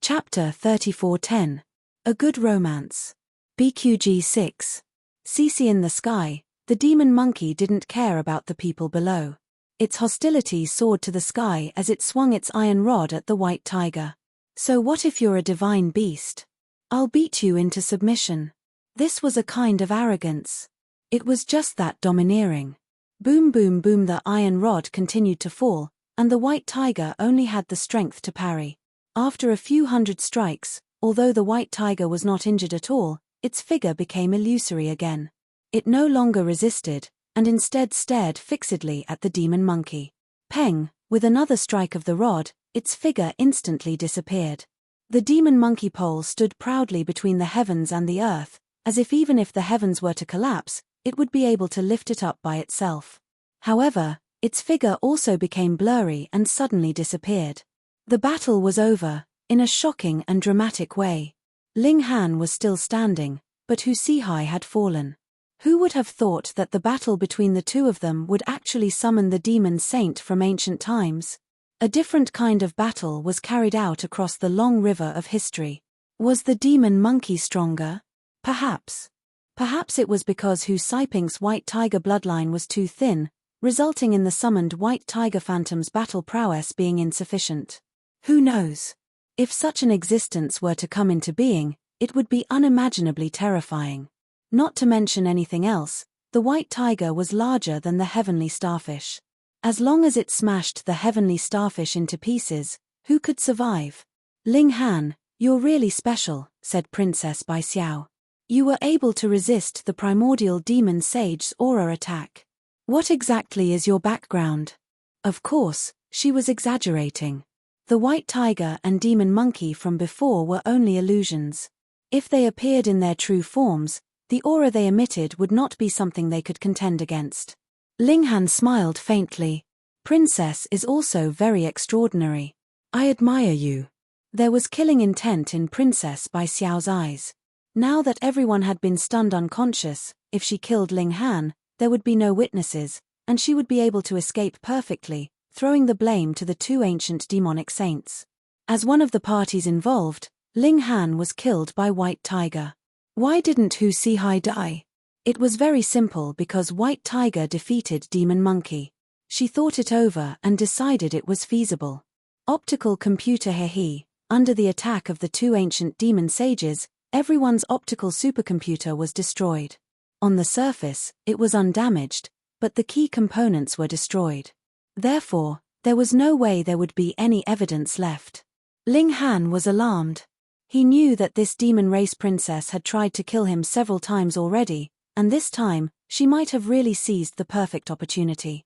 Chapter 34:10. A Good Romance. BQG 6. CC in the sky, the demon monkey didn't care about the people below. Its hostility soared to the sky as it swung its iron rod at the white tiger. So what if you're a divine beast? I'll beat you into submission. This was a kind of arrogance. It was just that domineering. Boom boom boom, the iron rod continued to fall, and the white tiger only had the strength to parry. After a few hundred strikes, although the white tiger was not injured at all, its figure became illusory again. It no longer resisted, and instead stared fixedly at the demon monkey. Peng, with another strike of the rod, its figure instantly disappeared. The demon monkey pole stood proudly between the heavens and the earth, as if even if the heavens were to collapse, it would be able to lift it up by itself. However, its figure also became blurry and suddenly disappeared. The battle was over, in a shocking and dramatic way. Ling Han was still standing, but Hu Sihai had fallen. Who would have thought that the battle between the two of them would actually summon the demon saint from ancient times? A different kind of battle was carried out across the long river of history. Was the demon monkey stronger? Perhaps. Perhaps it was because Hu Saiping's white tiger bloodline was too thin, resulting in the summoned white tiger phantom's battle prowess being insufficient. Who knows? If such an existence were to come into being, it would be unimaginably terrifying. Not to mention anything else, the white tiger was larger than the heavenly starfish. As long as it smashed the heavenly starfish into pieces, who could survive? Ling Han, you're really special, said Princess Bai Xiao. You were able to resist the primordial demon sage's aura attack. What exactly is your background? Of course, she was exaggerating. The white tiger and demon monkey from before were only illusions. If they appeared in their true forms, the aura they emitted would not be something they could contend against. Ling Han smiled faintly. Princess is also very extraordinary. I admire you. There was killing intent in Princess Bai Xiao's eyes. Now that everyone had been stunned unconscious, if she killed Ling Han, there would be no witnesses, and she would be able to escape perfectly, throwing the blame to the two ancient demonic saints. As one of the parties involved, Ling Han was killed by White Tiger. Why didn't Hu Sihai die? It was very simple, because White Tiger defeated Demon Monkey. She thought it over and decided it was feasible. Optical computer Hehe, under the attack of the two ancient demon sages, everyone's optical supercomputer was destroyed. On the surface, it was undamaged, but the key components were destroyed. Therefore, there was no way there would be any evidence left. Ling Han was alarmed. He knew that this demon race princess had tried to kill him several times already, and this time, she might have really seized the perfect opportunity.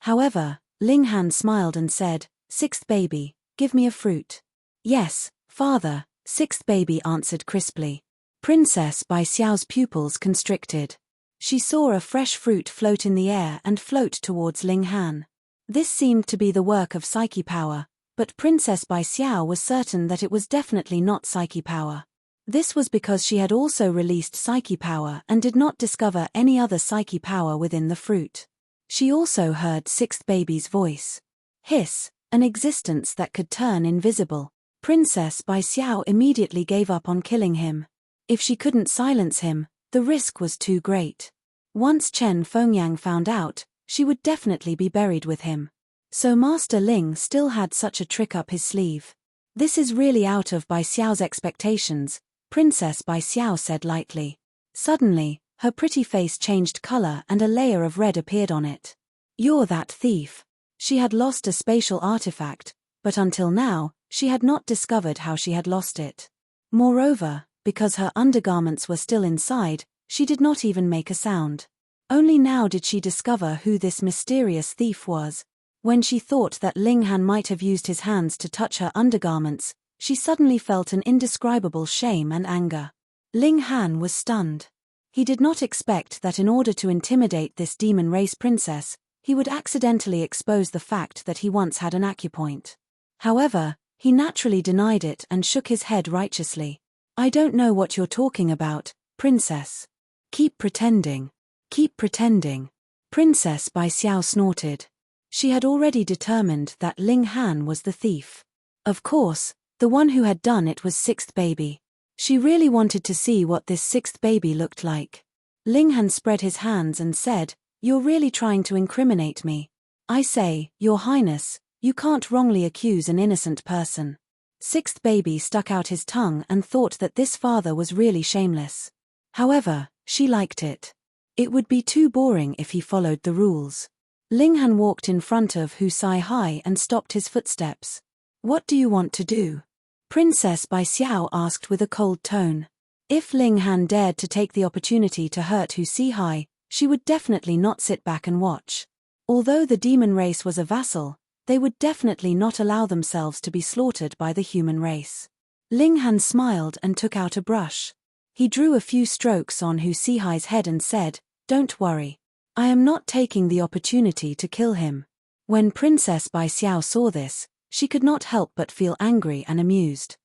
However, Ling Han smiled and said, "Sixth baby, give me a fruit." "Yes, father," sixth baby answered crisply. Princess Bai Xiao's pupils constricted. She saw a fresh fruit float in the air and float towards Ling Han. This seemed to be the work of psyche power, but Princess Bai Xiao was certain that it was definitely not psyche power. This was because she had also released psyche power and did not discover any other psyche power within the fruit. She also heard sixth baby's voice. Hiss, an existence that could turn invisible. Princess Bai Xiao immediately gave up on killing him. If she couldn't silence him, the risk was too great. Once Chen Fengyang found out, she would definitely be buried with him. So Master Ling still had such a trick up his sleeve. "This is really out of Bai Xiao's expectations," Princess Bai Xiao said lightly. Suddenly, her pretty face changed color and a layer of red appeared on it. "You're that thief." She had lost a spatial artifact, but until now, she had not discovered how she had lost it. Moreover, because her undergarments were still inside, she did not even make a sound. Only now did she discover who this mysterious thief was. When she thought that Ling Han might have used his hands to touch her undergarments, she suddenly felt an indescribable shame and anger. Ling Han was stunned. He did not expect that in order to intimidate this demon race princess, he would accidentally expose the fact that he once had an acupoint. However, he naturally denied it and shook his head righteously. "I don't know what you're talking about, princess. Keep pretending. Keep pretending." Princess Bai Xiao snorted. She had already determined that Ling Han was the thief. Of course, The one who had done it was sixth baby. She really wanted to see what this sixth baby looked like. Ling Han spread his hands and said, "You're really trying to incriminate me. I say, Your Highness, you can't wrongly accuse an innocent person." Sixth baby stuck out his tongue and thought that this father was really shameless. However, she liked it. It would be too boring if he followed the rules. Ling Han walked in front of Hu Sai and stopped his footsteps. "What do you want to do?" Princess Bai Xiao asked with a cold tone. If Ling Han dared to take the opportunity to hurt Hu Sai, she would definitely not sit back and watch. Although the demon race was a vassal, they would definitely not allow themselves to be slaughtered by the human race. Ling Han smiled and took out a brush. He drew a few strokes on Hu Sihai's head and said, "Don't worry. I am not taking the opportunity to kill him." When Princess Bai Xiao saw this, she could not help but feel angry and amused.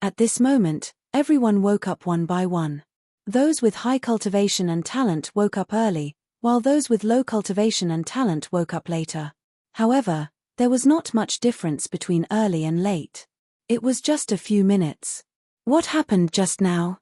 At this moment, everyone woke up one by one. Those with high cultivation and talent woke up early, while those with low cultivation and talent woke up later. However, there was not much difference between early and late. It was just a few minutes. What happened just now?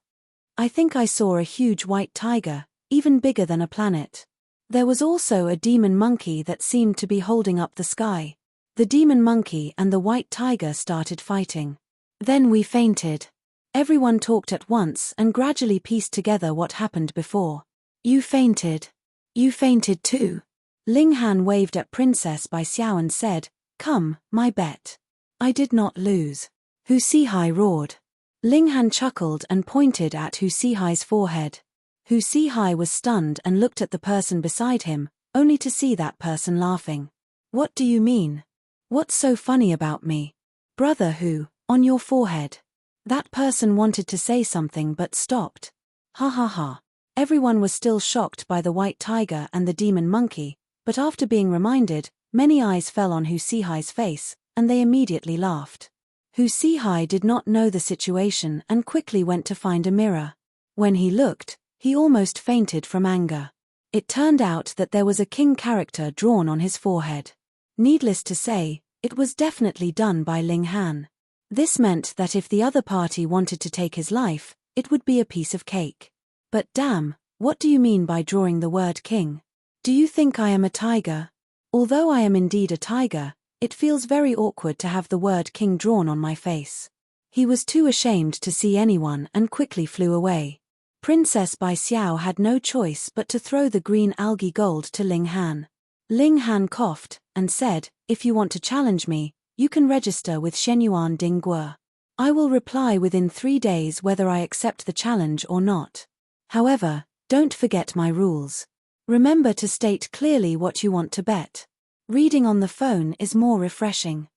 I think I saw a huge white tiger, even bigger than a planet. There was also a demon monkey that seemed to be holding up the sky. The demon monkey and the white tiger started fighting. Then we fainted. Everyone talked at once and gradually pieced together what happened before. "You fainted. You fainted too." Ling Han waved at Princess Bai Xiao and said, "Come, my bet." "I did not lose." Hu Sihai roared. Ling Han chuckled and pointed at Hu Sihai's forehead. Hu Sihai was stunned and looked at the person beside him, only to see that person laughing. "What do you mean? What's so funny about me?" "Brother Hu, on your forehead." That person wanted to say something but stopped. Ha ha ha. Everyone was still shocked by the white tiger and the demon monkey, but after being reminded, many eyes fell on Hu Sihai's face, and they immediately laughed. Hu Sihai did not know the situation and quickly went to find a mirror. When he looked, he almost fainted from anger. It turned out that there was a king character drawn on his forehead. Needless to say, it was definitely done by Ling Han. This meant that if the other party wanted to take his life, it would be a piece of cake. But damn, what do you mean by drawing the word king? Do you think I am a tiger? Although I am indeed a tiger, it feels very awkward to have the word king drawn on my face. He was too ashamed to see anyone and quickly flew away. Princess Bai Xiao had no choice but to throw the green algae gold to Ling Han. Ling Han coughed and said, "If you want to challenge me, you can register with Shenyuan Dingguo. I will reply within 3 days whether I accept the challenge or not. However, don't forget my rules. Remember to state clearly what you want to bet. Reading on the phone is more refreshing."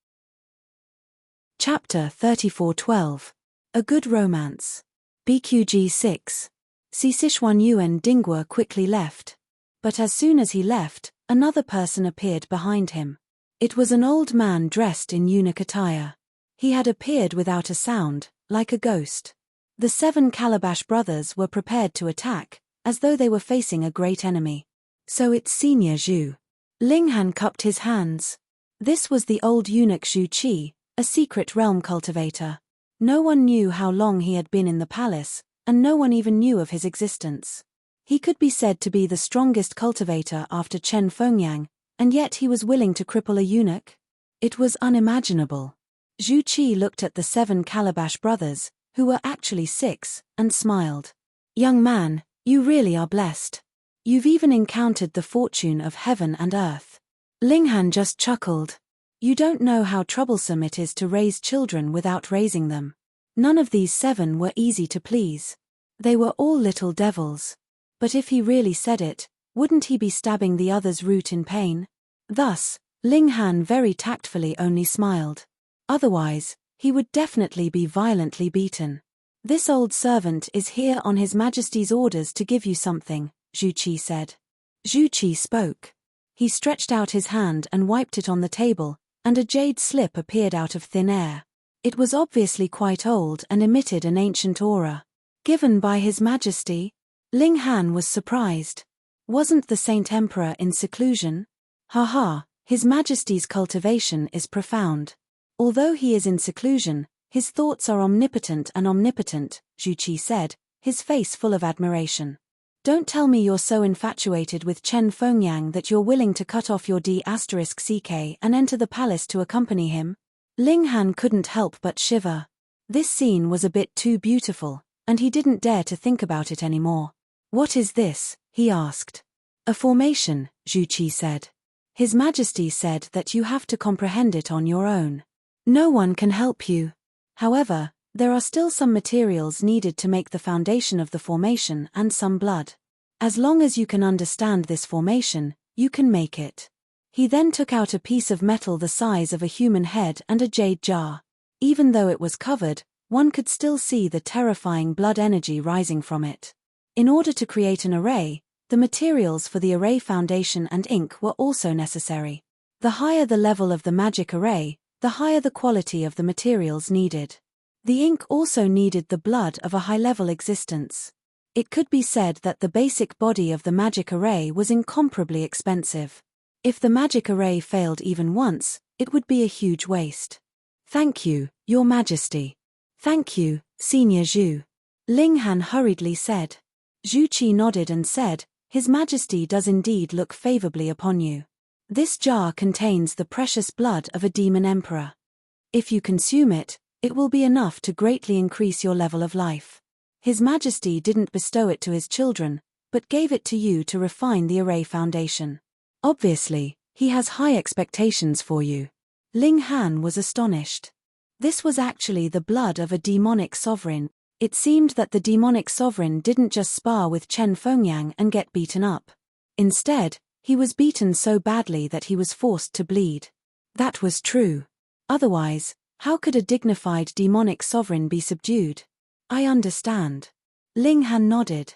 Chapter 34:12. A Good Romance. BQG 6. Sichuan Yuan Dingguo quickly left. But as soon as he left, another person appeared behind him. It was an old man dressed in eunuch attire. He had appeared without a sound, like a ghost. The 7 Calabash brothers were prepared to attack, as though they were facing a great enemy. "So it's Senior Zhu." Ling Han cupped his hands. This was the old eunuch Zhu Qi, a secret realm cultivator. No one knew how long he had been in the palace, and no one even knew of his existence. He could be said to be the strongest cultivator after Chen Fengyang, and yet he was willing to cripple a eunuch? It was unimaginable. Zhu Qi looked at the 7 Calabash brothers, who were actually 6, and smiled. "Young man, you really are blessed. You've even encountered the fortune of heaven and earth." Ling Han just chuckled. You don't know how troublesome it is to raise children without raising them. None of these 7 were easy to please. They were all little devils. But if he really said it, wouldn't he be stabbing the other's root in pain? Thus, Ling Han very tactfully only smiled. Otherwise, he would definitely be violently beaten. "This old servant is here on His Majesty's orders to give you something," Zhu Qi said. Zhu Qi spoke. He stretched out his hand and wiped it on the table, and a jade slip appeared out of thin air. It was obviously quite old and emitted an ancient aura. "Given by His Majesty?" Ling Han was surprised. Wasn't the Saint Emperor in seclusion? Haha, His Majesty's cultivation is profound. Although he is in seclusion, his thoughts are omnipotent and omnipotent, Zhu Qi said, his face full of admiration. Don't tell me you're so infatuated with Chen Fengyang that you're willing to cut off your D*ck and enter the palace to accompany him? Ling Han couldn't help but shiver. This scene was a bit too beautiful, and he didn't dare to think about it anymore. What is this? He asked. A formation, Zhu Qi said. His Majesty said that you have to comprehend it on your own. No one can help you. However, there are still some materials needed to make the foundation of the formation and some blood. As long as you can understand this formation, you can make it. He then took out a piece of metal the size of a human head and a jade jar. Even though it was covered, one could still see the terrifying blood energy rising from it. In order to create an array, the materials for the array foundation and ink were also necessary. The higher the level of the magic array, the higher the quality of the materials needed. The ink also needed the blood of a high-level existence. It could be said that the basic body of the magic array was incomparably expensive. If the magic array failed even once, it would be a huge waste. Thank you, Your Majesty. Thank you, Senior Zhu. Ling Han hurriedly said. Zhu Qi nodded and said, His Majesty does indeed look favorably upon you. This jar contains the precious blood of a demon emperor. If you consume it, it will be enough to greatly increase your level of life. His Majesty didn't bestow it to his children, but gave it to you to refine the array foundation. Obviously, he has high expectations for you. Ling Han was astonished. This was actually the blood of a demonic sovereign. It seemed that the demonic sovereign didn't just spar with Chen Fengyang and get beaten up. Instead, he was beaten so badly that he was forced to bleed. That was true. Otherwise, how could a dignified demonic sovereign be subdued? I understand. Ling Han nodded.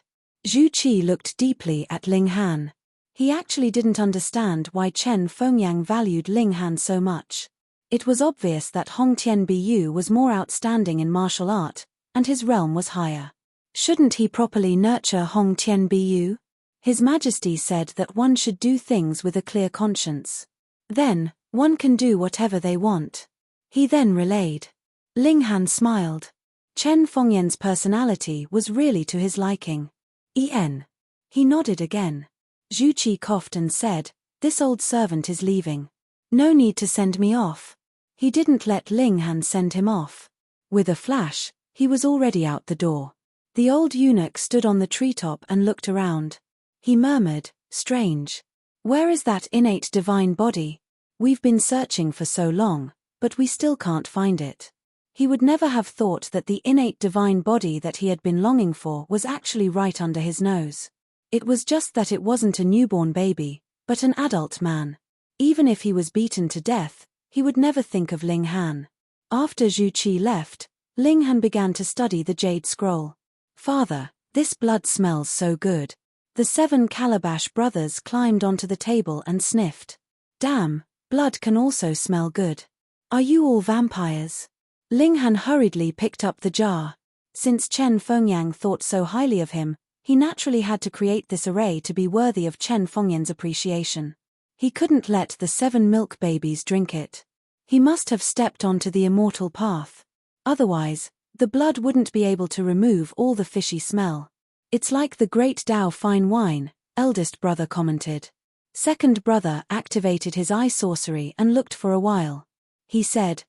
Zhu Qi looked deeply at Ling Han. He actually didn't understand why Chen Fengyang valued Ling Han so much. It was obvious that Hong Tian Bu was more outstanding in martial art, and his realm was higher. Shouldn't he properly nurture Hong Tian Bu? His Majesty said that one should do things with a clear conscience. Then, one can do whatever they want. He then relayed. Ling Han smiled. Chen Fengyang's personality was really to his liking. He nodded again. Zhu Qi coughed and said, This old servant is leaving. No need to send me off. He didn't let Ling Han send him off. With a flash, he was already out the door. The old eunuch stood on the treetop and looked around. He murmured, Strange. Where is that innate divine body? We've been searching for so long, but we still can't find it. He would never have thought that the innate divine body that he had been longing for was actually right under his nose. It was just that it wasn't a newborn baby, but an adult man. Even if he was beaten to death, he would never think of Ling Han. After Zhu Qi left, Ling Han began to study the jade scroll. Father, this blood smells so good. The 7 Calabash brothers climbed onto the table and sniffed. Damn, blood can also smell good. Are you all vampires? Ling Han hurriedly picked up the jar. Since Chen Fengyang thought so highly of him, he naturally had to create this array to be worthy of Chen Fengyang's appreciation. He couldn't let the 7 milk babies drink it. He must have stepped onto the immortal path. Otherwise, the blood wouldn't be able to remove all the fishy smell. It's like the great Dao fine wine, eldest brother commented. Second brother activated his eye sorcery and looked for a while. He said,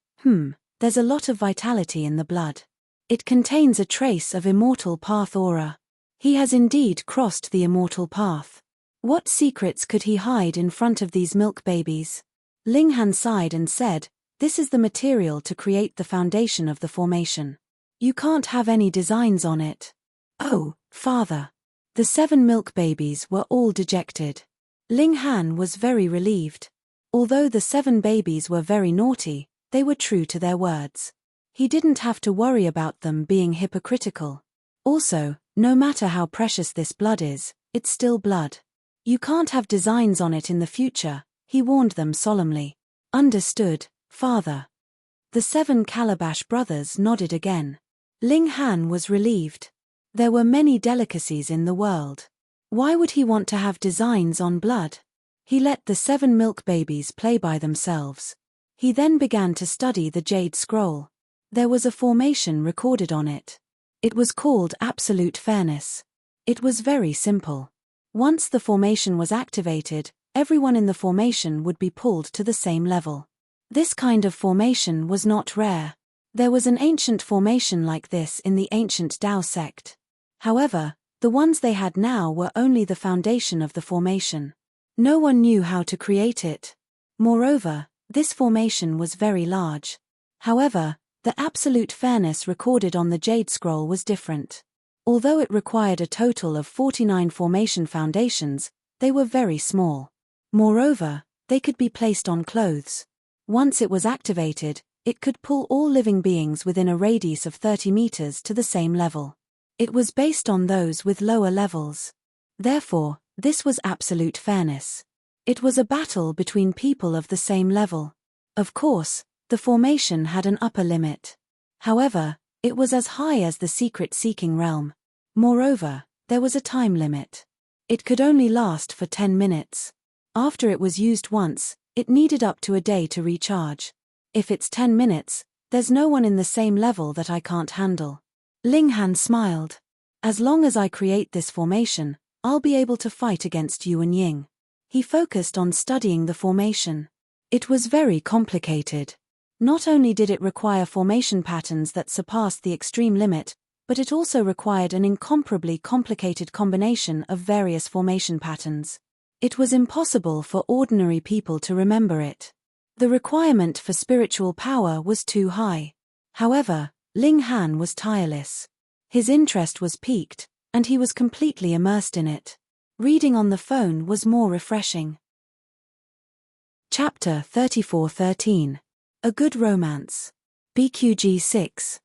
there's a lot of vitality in the blood. It contains a trace of immortal path aura. He has indeed crossed the immortal path. What secrets could he hide in front of these milk babies? Ling Han sighed and said, This is the material to create the foundation of the formation. You can't have any designs on it. Oh, father. The 7 milk babies were all dejected. Ling Han was very relieved. Although the 7 babies were very naughty, they were true to their words. He didn't have to worry about them being hypocritical. Also, no matter how precious this blood is, it's still blood. You can't have designs on it in the future, he warned them solemnly. Understood, father. The 7 Calabash brothers nodded again. Ling Han was relieved. There were many delicacies in the world. Why would he want to have designs on blood? He let the 7 milk babies play by themselves. He then began to study the jade scroll. There was a formation recorded on it. It was called absolute fairness. It was very simple. Once the formation was activated, everyone in the formation would be pulled to the same level. This kind of formation was not rare. There was an ancient formation like this in the ancient Tao sect. However, the ones they had now were only the foundation of the formation. No one knew how to create it. Moreover, this formation was very large. However, the absolute fairness recorded on the jade scroll was different. Although it required a total of 49 formation foundations, they were very small. Moreover, they could be placed on clothes. Once it was activated, it could pull all living beings within a radius of 30 meters to the same level. It was based on those with lower levels. Therefore, this was absolute fairness. It was a battle between people of the same level. Of course, the formation had an upper limit. However, it was as high as the secret-seeking realm. Moreover, there was a time limit. It could only last for 10 minutes. After it was used once, it needed up to a day to recharge. If it's 10 minutes, there's no one in the same level that I can't handle. Ling Han smiled. As long as I create this formation, I'll be able to fight against Yuan Ying. He focused on studying the formation. It was very complicated. Not only did it require formation patterns that surpassed the extreme limit, but it also required an incomparably complicated combination of various formation patterns. It was impossible for ordinary people to remember it. The requirement for spiritual power was too high. However, Ling Han was tireless. His interest was piqued, and he was completely immersed in it. Reading on the phone was more refreshing. Chapter 34:13. A Good Romance. BQG 6.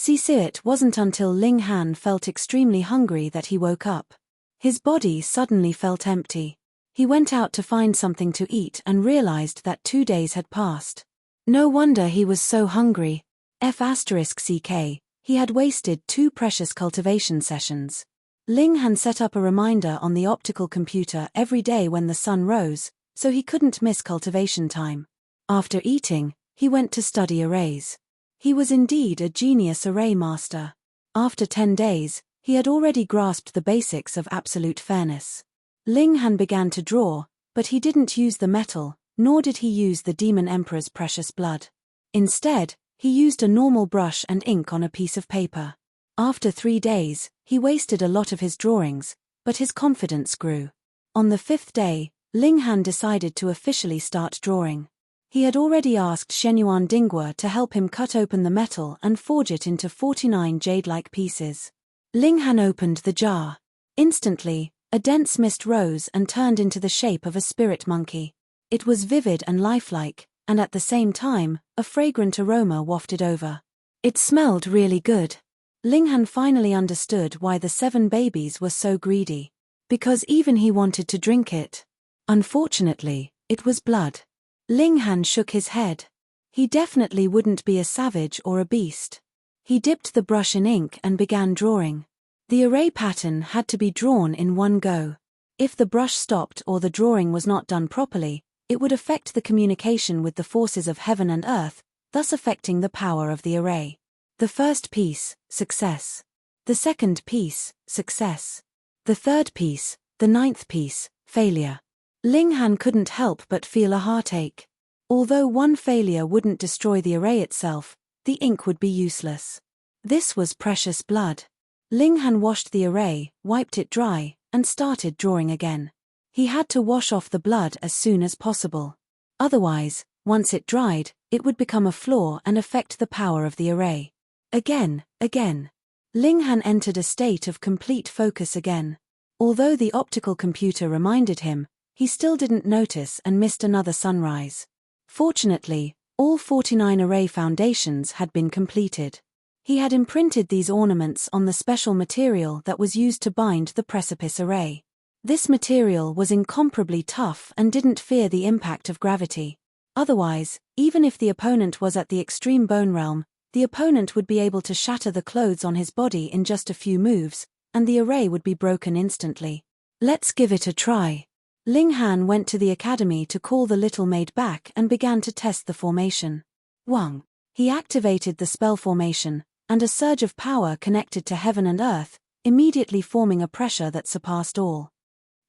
It wasn't until Ling Han felt extremely hungry that he woke up. His body suddenly felt empty. He went out to find something to eat and realized that 2 days had passed. No wonder he was so hungry. F***ck, he had wasted 2 precious cultivation sessions. Ling Han set up a reminder on the optical computer every day when the sun rose, so he couldn't miss cultivation time. After eating, he went to study arrays. He was indeed a genius array master. After 10 days, he had already grasped the basics of absolute fairness. Ling Han began to draw, but he didn't use the metal, nor did he use the Demon Emperor's precious blood. Instead, he used a normal brush and ink on a piece of paper. After 3 days, he wasted a lot of his drawings, but his confidence grew. On the 5th day, Ling Han decided to officially start drawing. He had already asked Shenyuan Dinghua to help him cut open the metal and forge it into 49 jade-like pieces. Ling Han opened the jar. Instantly, a dense mist rose and turned into the shape of a spirit monkey. It was vivid and lifelike, and at the same time, a fragrant aroma wafted over. It smelled really good. Ling Han finally understood why the 7 babies were so greedy. Because even he wanted to drink it. Unfortunately, it was blood. Ling Han shook his head. He definitely wouldn't be a savage or a beast. He dipped the brush in ink and began drawing. The array pattern had to be drawn in one go. If the brush stopped or the drawing was not done properly, it would affect the communication with the forces of heaven and earth, thus affecting the power of the array. The first piece, success. The second piece, success. The third piece, the 9th piece, failure. Ling Han couldn't help but feel a heartache. Although one failure wouldn't destroy the array itself, the ink would be useless. This was precious blood. Ling Han washed the array, wiped it dry, and started drawing again. He had to wash off the blood as soon as possible. Otherwise, once it dried, it would become a flaw and affect the power of the array. Again. Ling Han entered a state of complete focus again. Although the optical computer reminded him, he still didn't notice and missed another sunrise. Fortunately, all 49 array foundations had been completed. He had imprinted these ornaments on the special material that was used to bind the precipice array. This material was incomparably tough and didn't fear the impact of gravity. Otherwise, even if the opponent was at the extreme bone realm, the opponent would be able to shatter the clothes on his body in just a few moves, and the array would be broken instantly. Let's give it a try. Ling Han went to the academy to call the little maid back and began to test the formation. Wang. He activated the spell formation, and a surge of power connected to heaven and earth, immediately forming a pressure that surpassed all.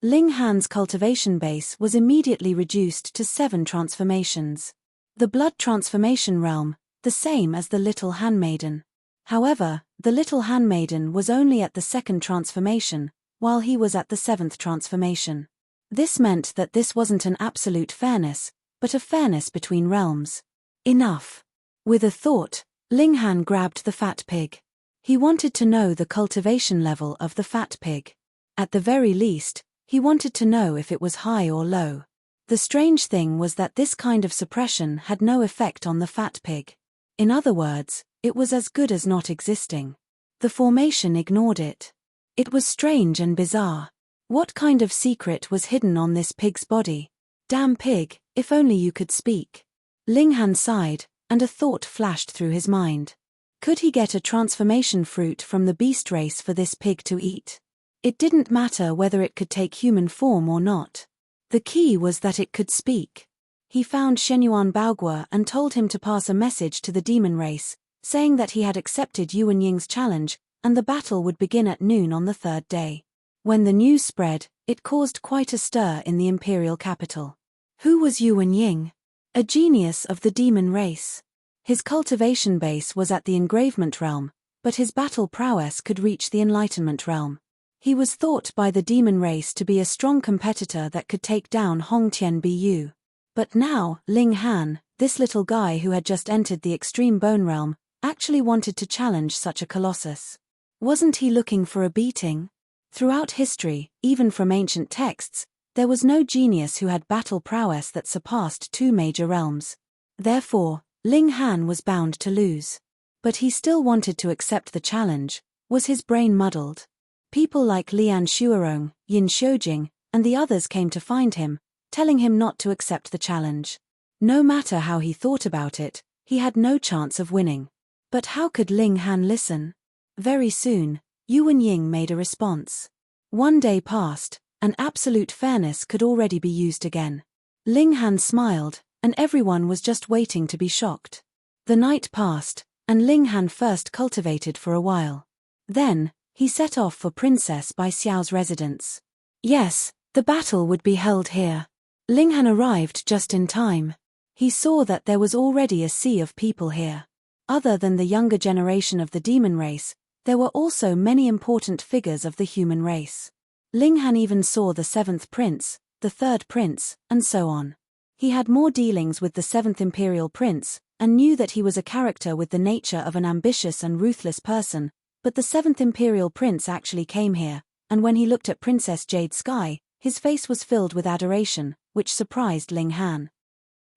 Ling Han's cultivation base was immediately reduced to 7 transformations. The blood transformation realm, the same as the little handmaiden. However, the little handmaiden was only at the 2nd transformation, while he was at the 7th transformation. This meant that this wasn't an absolute fairness, but a fairness between realms. Enough. With a thought, Ling Han grabbed the fat pig. He wanted to know the cultivation level of the fat pig. At the very least, he wanted to know if it was high or low. The strange thing was that this kind of suppression had no effect on the fat pig. In other words, it was as good as not existing. The formation ignored it. It was strange and bizarre. What kind of secret was hidden on this pig's body? Damn pig, if only you could speak. Ling Han sighed, and a thought flashed through his mind. Could he get a transformation fruit from the beast race for this pig to eat? It didn't matter whether it could take human form or not. The key was that it could speak. He found Shenyuan Baogua and told him to pass a message to the demon race, saying that he had accepted Yuan Ying's challenge, and the battle would begin at noon on the 3rd day. When the news spread, it caused quite a stir in the imperial capital. Who was Yuan Ying? A genius of the demon race. His cultivation base was at the engravement realm, but his battle prowess could reach the enlightenment realm. He was thought by the demon race to be a strong competitor that could take down Hong Tian Bu. But now, Ling Han, this little guy who had just entered the extreme bone realm, actually wanted to challenge such a colossus. Wasn't he looking for a beating? Throughout history, even from ancient texts, there was no genius who had battle prowess that surpassed 2 major realms. Therefore, Ling Han was bound to lose. But he still wanted to accept the challenge. Was his brain muddled? People like Lian Shuarong, Yin Xiujing, and the others came to find him, telling him not to accept the challenge. No matter how he thought about it, he had no chance of winning. But how could Ling Han listen? Very soon, Yuan Ying made a response. 1 day passed, and absolute fairness could already be used again. Ling Han smiled, and everyone was just waiting to be shocked. The night passed, and Ling Han first cultivated for a while. Then, he set off for Princess Bai Xiao's residence. Yes, the battle would be held here. Ling Han arrived just in time. He saw that there was already a sea of people here. Other than the younger generation of the demon race, there were also many important figures of the human race. Ling Han even saw the 7th prince, the 3rd prince, and so on. He had more dealings with the 7th imperial prince, and knew that he was a character with the nature of an ambitious and ruthless person, but the 7th imperial prince actually came here, and when he looked at Princess Jade Sky, his face was filled with adoration, which surprised Ling Han.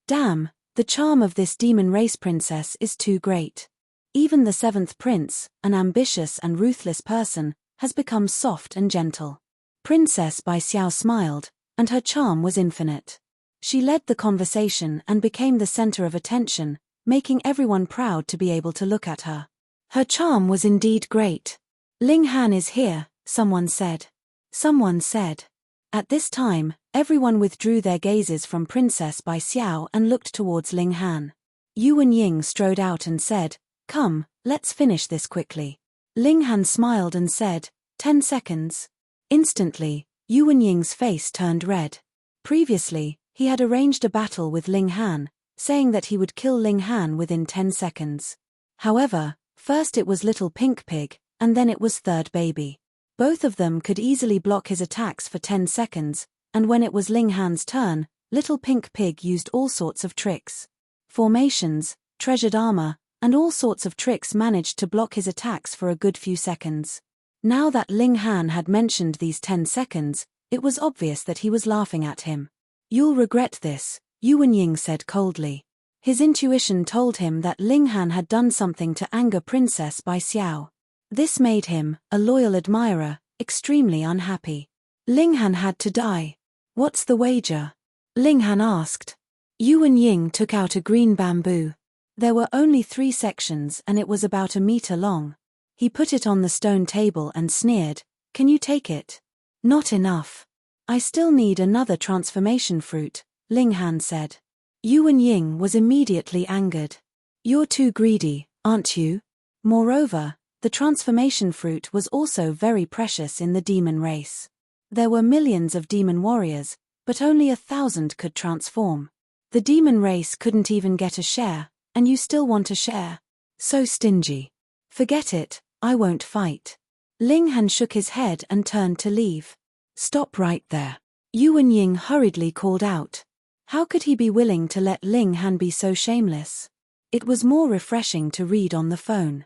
Damn, the charm of this demon race princess is too great. Even the 7th prince, an ambitious and ruthless person, has become soft and gentle. Princess Bai Xiao smiled, and her charm was infinite. She led the conversation and became the center of attention, making everyone proud to be able to look at her. Her charm was indeed great. Ling Han is here, someone said. Someone said. At this time, everyone withdrew their gazes from Princess Bai Xiao and looked towards Ling Han. Yuan Ying strode out and said, "Come, let's finish this quickly." Ling Han smiled and said, 10 seconds. Instantly, Yuan Ying's face turned red. Previously, he had arranged a battle with Ling Han, saying that he would kill Ling Han within 10 seconds. However, first it was Little Pink Pig, and then it was Third Baby. Both of them could easily block his attacks for 10 seconds, and when it was Ling Han's turn, Little Pink Pig used all sorts of tricks. Formations, treasured armor, and all sorts of tricks managed to block his attacks for a good few seconds. Now that Ling Han had mentioned these 10 seconds, it was obvious that he was laughing at him. "You'll regret this," Yuan Ying said coldly. His intuition told him that Ling Han had done something to anger Princess Bai Xiao. This made him, a loyal admirer, extremely unhappy. Ling Han had to die. "What's the wager?" Ling Han asked. Yuan Ying took out a green bamboo. There were only 3 sections and it was about 1 meter long. He put it on the stone table and sneered, "Can you take it?" "Not enough. I still need another transformation fruit, Ling Han said. Yuan Ying was immediately angered. You're too greedy, aren't you? Moreover, the transformation fruit was also very precious in the demon race. There were millions of demon warriors, but only 1,000 could transform. The demon race couldn't even get a share, and you still want a share? So stingy. Forget it, I won't fight. Ling Han shook his head and turned to leave. Stop right there. Yuan Ying hurriedly called out. How could he be willing to let Ling Han be so shameless? It was more refreshing to read on the phone.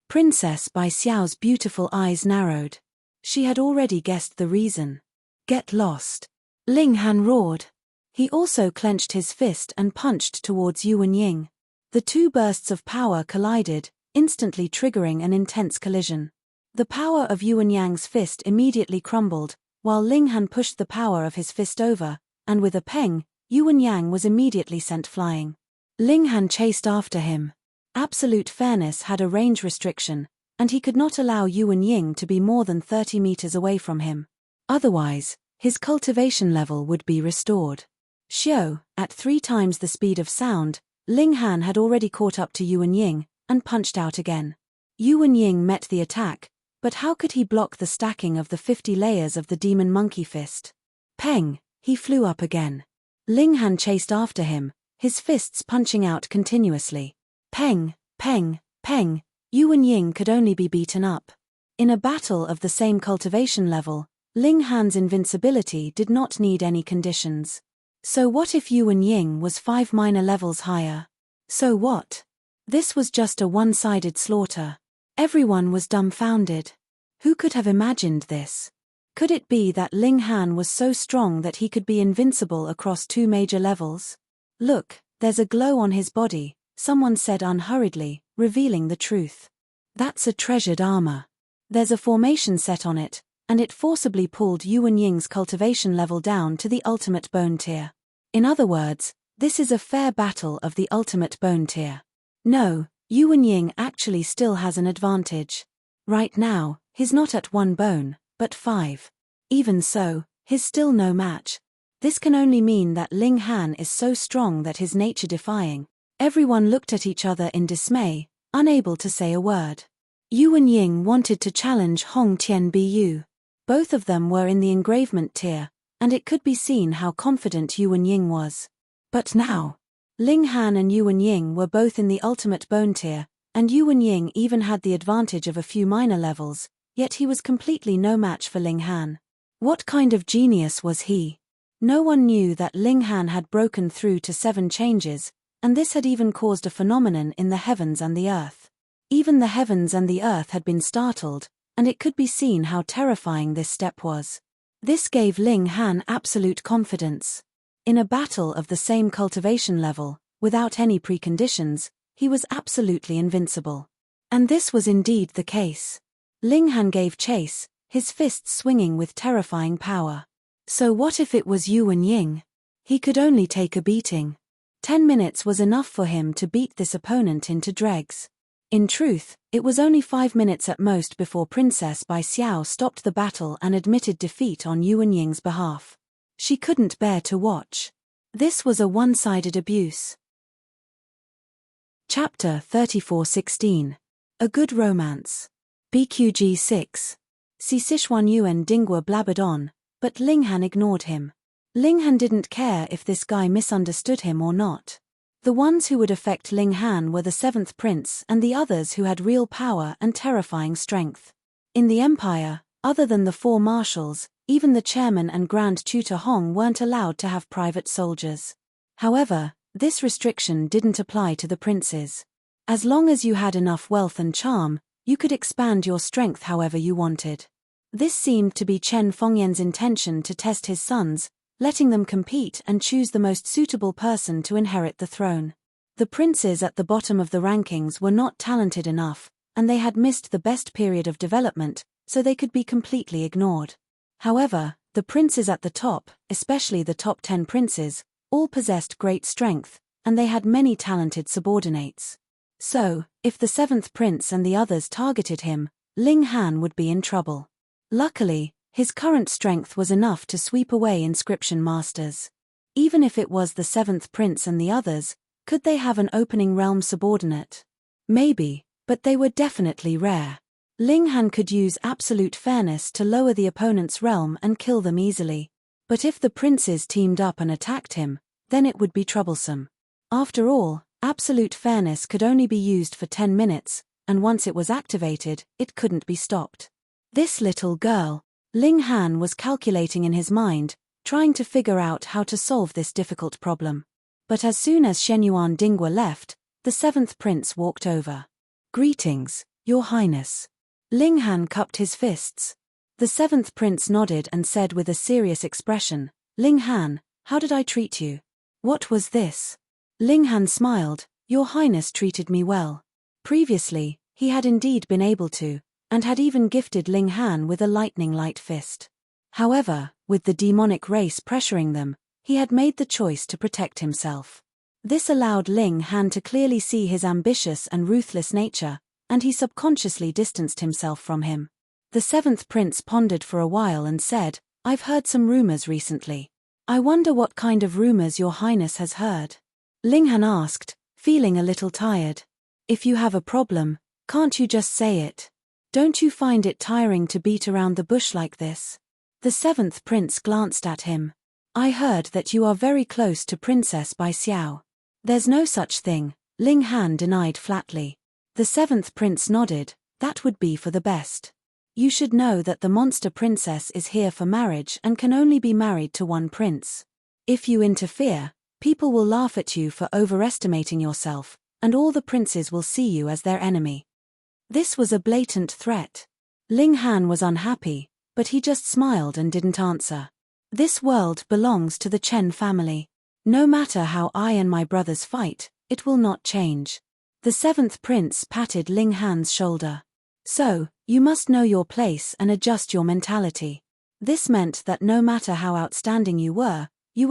Princess Bai Xiao's beautiful eyes narrowed. She had already guessed the reason. Get lost. Ling Han roared. He also clenched his fist and punched towards Yuan Ying. The two bursts of power collided, instantly triggering an intense collision. The power of Yuan Yang's fist immediately crumbled, while Ling Han pushed the power of his fist over, and with a peng, Yuan Yang was immediately sent flying. Ling Han chased after him. Absolute fairness had a range restriction, and he could not allow Yuan Ying to be more than 30 meters away from him. Otherwise, his cultivation level would be restored. Xiao, at 3 times the speed of sound, Ling Han had already caught up to Yuan Ying, and punched out again. Yuan Ying met the attack, but how could he block the stacking of the 50 layers of the demon monkey fist? Peng, he flew up again. Ling Han chased after him, his fists punching out continuously. Peng, peng, peng, Yuan Ying could only be beaten up. In a battle of the same cultivation level, Ling Han's invincibility did not need any conditions. So what if Yuan Ying was 5 minor levels higher? So what? This was just a one-sided slaughter. Everyone was dumbfounded. Who could have imagined this? Could it be that Ling Han was so strong that he could be invincible across 2 major levels? Look, there's a glow on his body, someone said unhurriedly, revealing the truth. That's a treasured armor. There's a formation set on it, and it forcibly pulled Yuan Ying's cultivation level down to the ultimate bone tier. In other words, this is a fair battle of the ultimate bone tier. No, Yuan Ying actually still has an advantage. Right now, he's not at 1 bone, but 5. Even so, he's still no match. This can only mean that Ling Han is so strong that his nature defying. Everyone looked at each other in dismay, unable to say a word. Yuan Ying wanted to challenge Hong Tian Bu. Both of them were in the engravement tier, and it could be seen how confident Yuan Ying was. But now, Ling Han and Yuan Ying were both in the ultimate bone tier, and Yuan Ying even had the advantage of a few minor levels, yet he was completely no match for Ling Han. What kind of genius was he? No one knew that Ling Han had broken through to 7 changes, and this had even caused a phenomenon in the heavens and the earth. Even the heavens and the earth had been startled, and it could be seen how terrifying this step was. This gave Ling Han absolute confidence. In a battle of the same cultivation level, without any preconditions, he was absolutely invincible. And this was indeed the case. Ling Han gave chase, his fists swinging with terrifying power. So what if it was Yuan Ying? He could only take a beating. 10 minutes was enough for him to beat this opponent into dregs. In truth, it was only 5 minutes at most before Princess Bai Xiao stopped the battle and admitted defeat on Yuan Ying's behalf. She couldn't bear to watch. This was a one-sided abuse. Chapter 34:16. A Good Romance. BQG 6. Si Sichuan Yuan Dingguo blabbered on, but Ling Han ignored him. Ling Han didn't care if this guy misunderstood him or not. The ones who would affect Ling Han were the 7th Prince and the others who had real power and terrifying strength. In the Empire, other than the 4 marshals, even the chairman and Grand Tutor Hong weren't allowed to have private soldiers. However, this restriction didn't apply to the princes. As long as you had enough wealth and charm, you could expand your strength however you wanted. This seemed to be Chen Fengyan's intention to test his sons, letting them compete and choose the most suitable person to inherit the throne. The princes at the bottom of the rankings were not talented enough, and they had missed the best period of development, so they could be completely ignored. However, the princes at the top, especially the top 10 princes, all possessed great strength, and they had many talented subordinates. So, if the 7th prince and the others targeted him, Ling Han would be in trouble. Luckily, His current strength was enough to sweep away inscription masters. Even if it was the seventh prince and the others, could they have an opening realm subordinate? Maybe, but they were definitely rare. Ling Han could use absolute fairness to lower the opponent's realm and kill them easily. But if the princes teamed up and attacked him, then it would be troublesome. After all, absolute fairness could only be used for 10 minutes, and once it was activated, it couldn't be stopped. This little girl, Ling Han was calculating in his mind, trying to figure out how to solve this difficult problem. But as soon as Shenyuan Dingwa left, the seventh prince walked over. "Greetings, Your Highness." Ling Han cupped his fists. The seventh prince nodded and said with a serious expression, "Ling Han, how did I treat you?" "What was this?" Ling Han smiled. "Your Highness treated me well." Previously, he had indeed been able to, and had even gifted Ling Han with a lightning-light fist. However, with the demonic race pressuring them, he had made the choice to protect himself. This allowed Ling Han to clearly see his ambitious and ruthless nature, and he subconsciously distanced himself from him. The seventh prince pondered for a while and said, "I've heard some rumors recently. I wonder what kind of rumors Your Highness has heard?" Ling Han asked, feeling a little tired. "If you have a problem, can't you just say it? Don't you find it tiring to beat around the bush like this?" The seventh prince glanced at him. "I heard that you are very close to Princess Bai Xiao." "There's no such thing," Ling Han denied flatly. The seventh prince nodded. "That would be for the best. You should know that the monster princess is here for marriage and can only be married to one prince. If you interfere, people will laugh at you for overestimating yourself, and all the princes will see you as their enemy." This was a blatant threat. Ling Han was unhappy, but he just smiled and didn't answer. "This world belongs to the Chen family. No matter how I and my brothers fight, it will not change." The seventh prince patted Ling Han's shoulder. "So, you must know your place and adjust your mentality." This meant that no matter how outstanding you were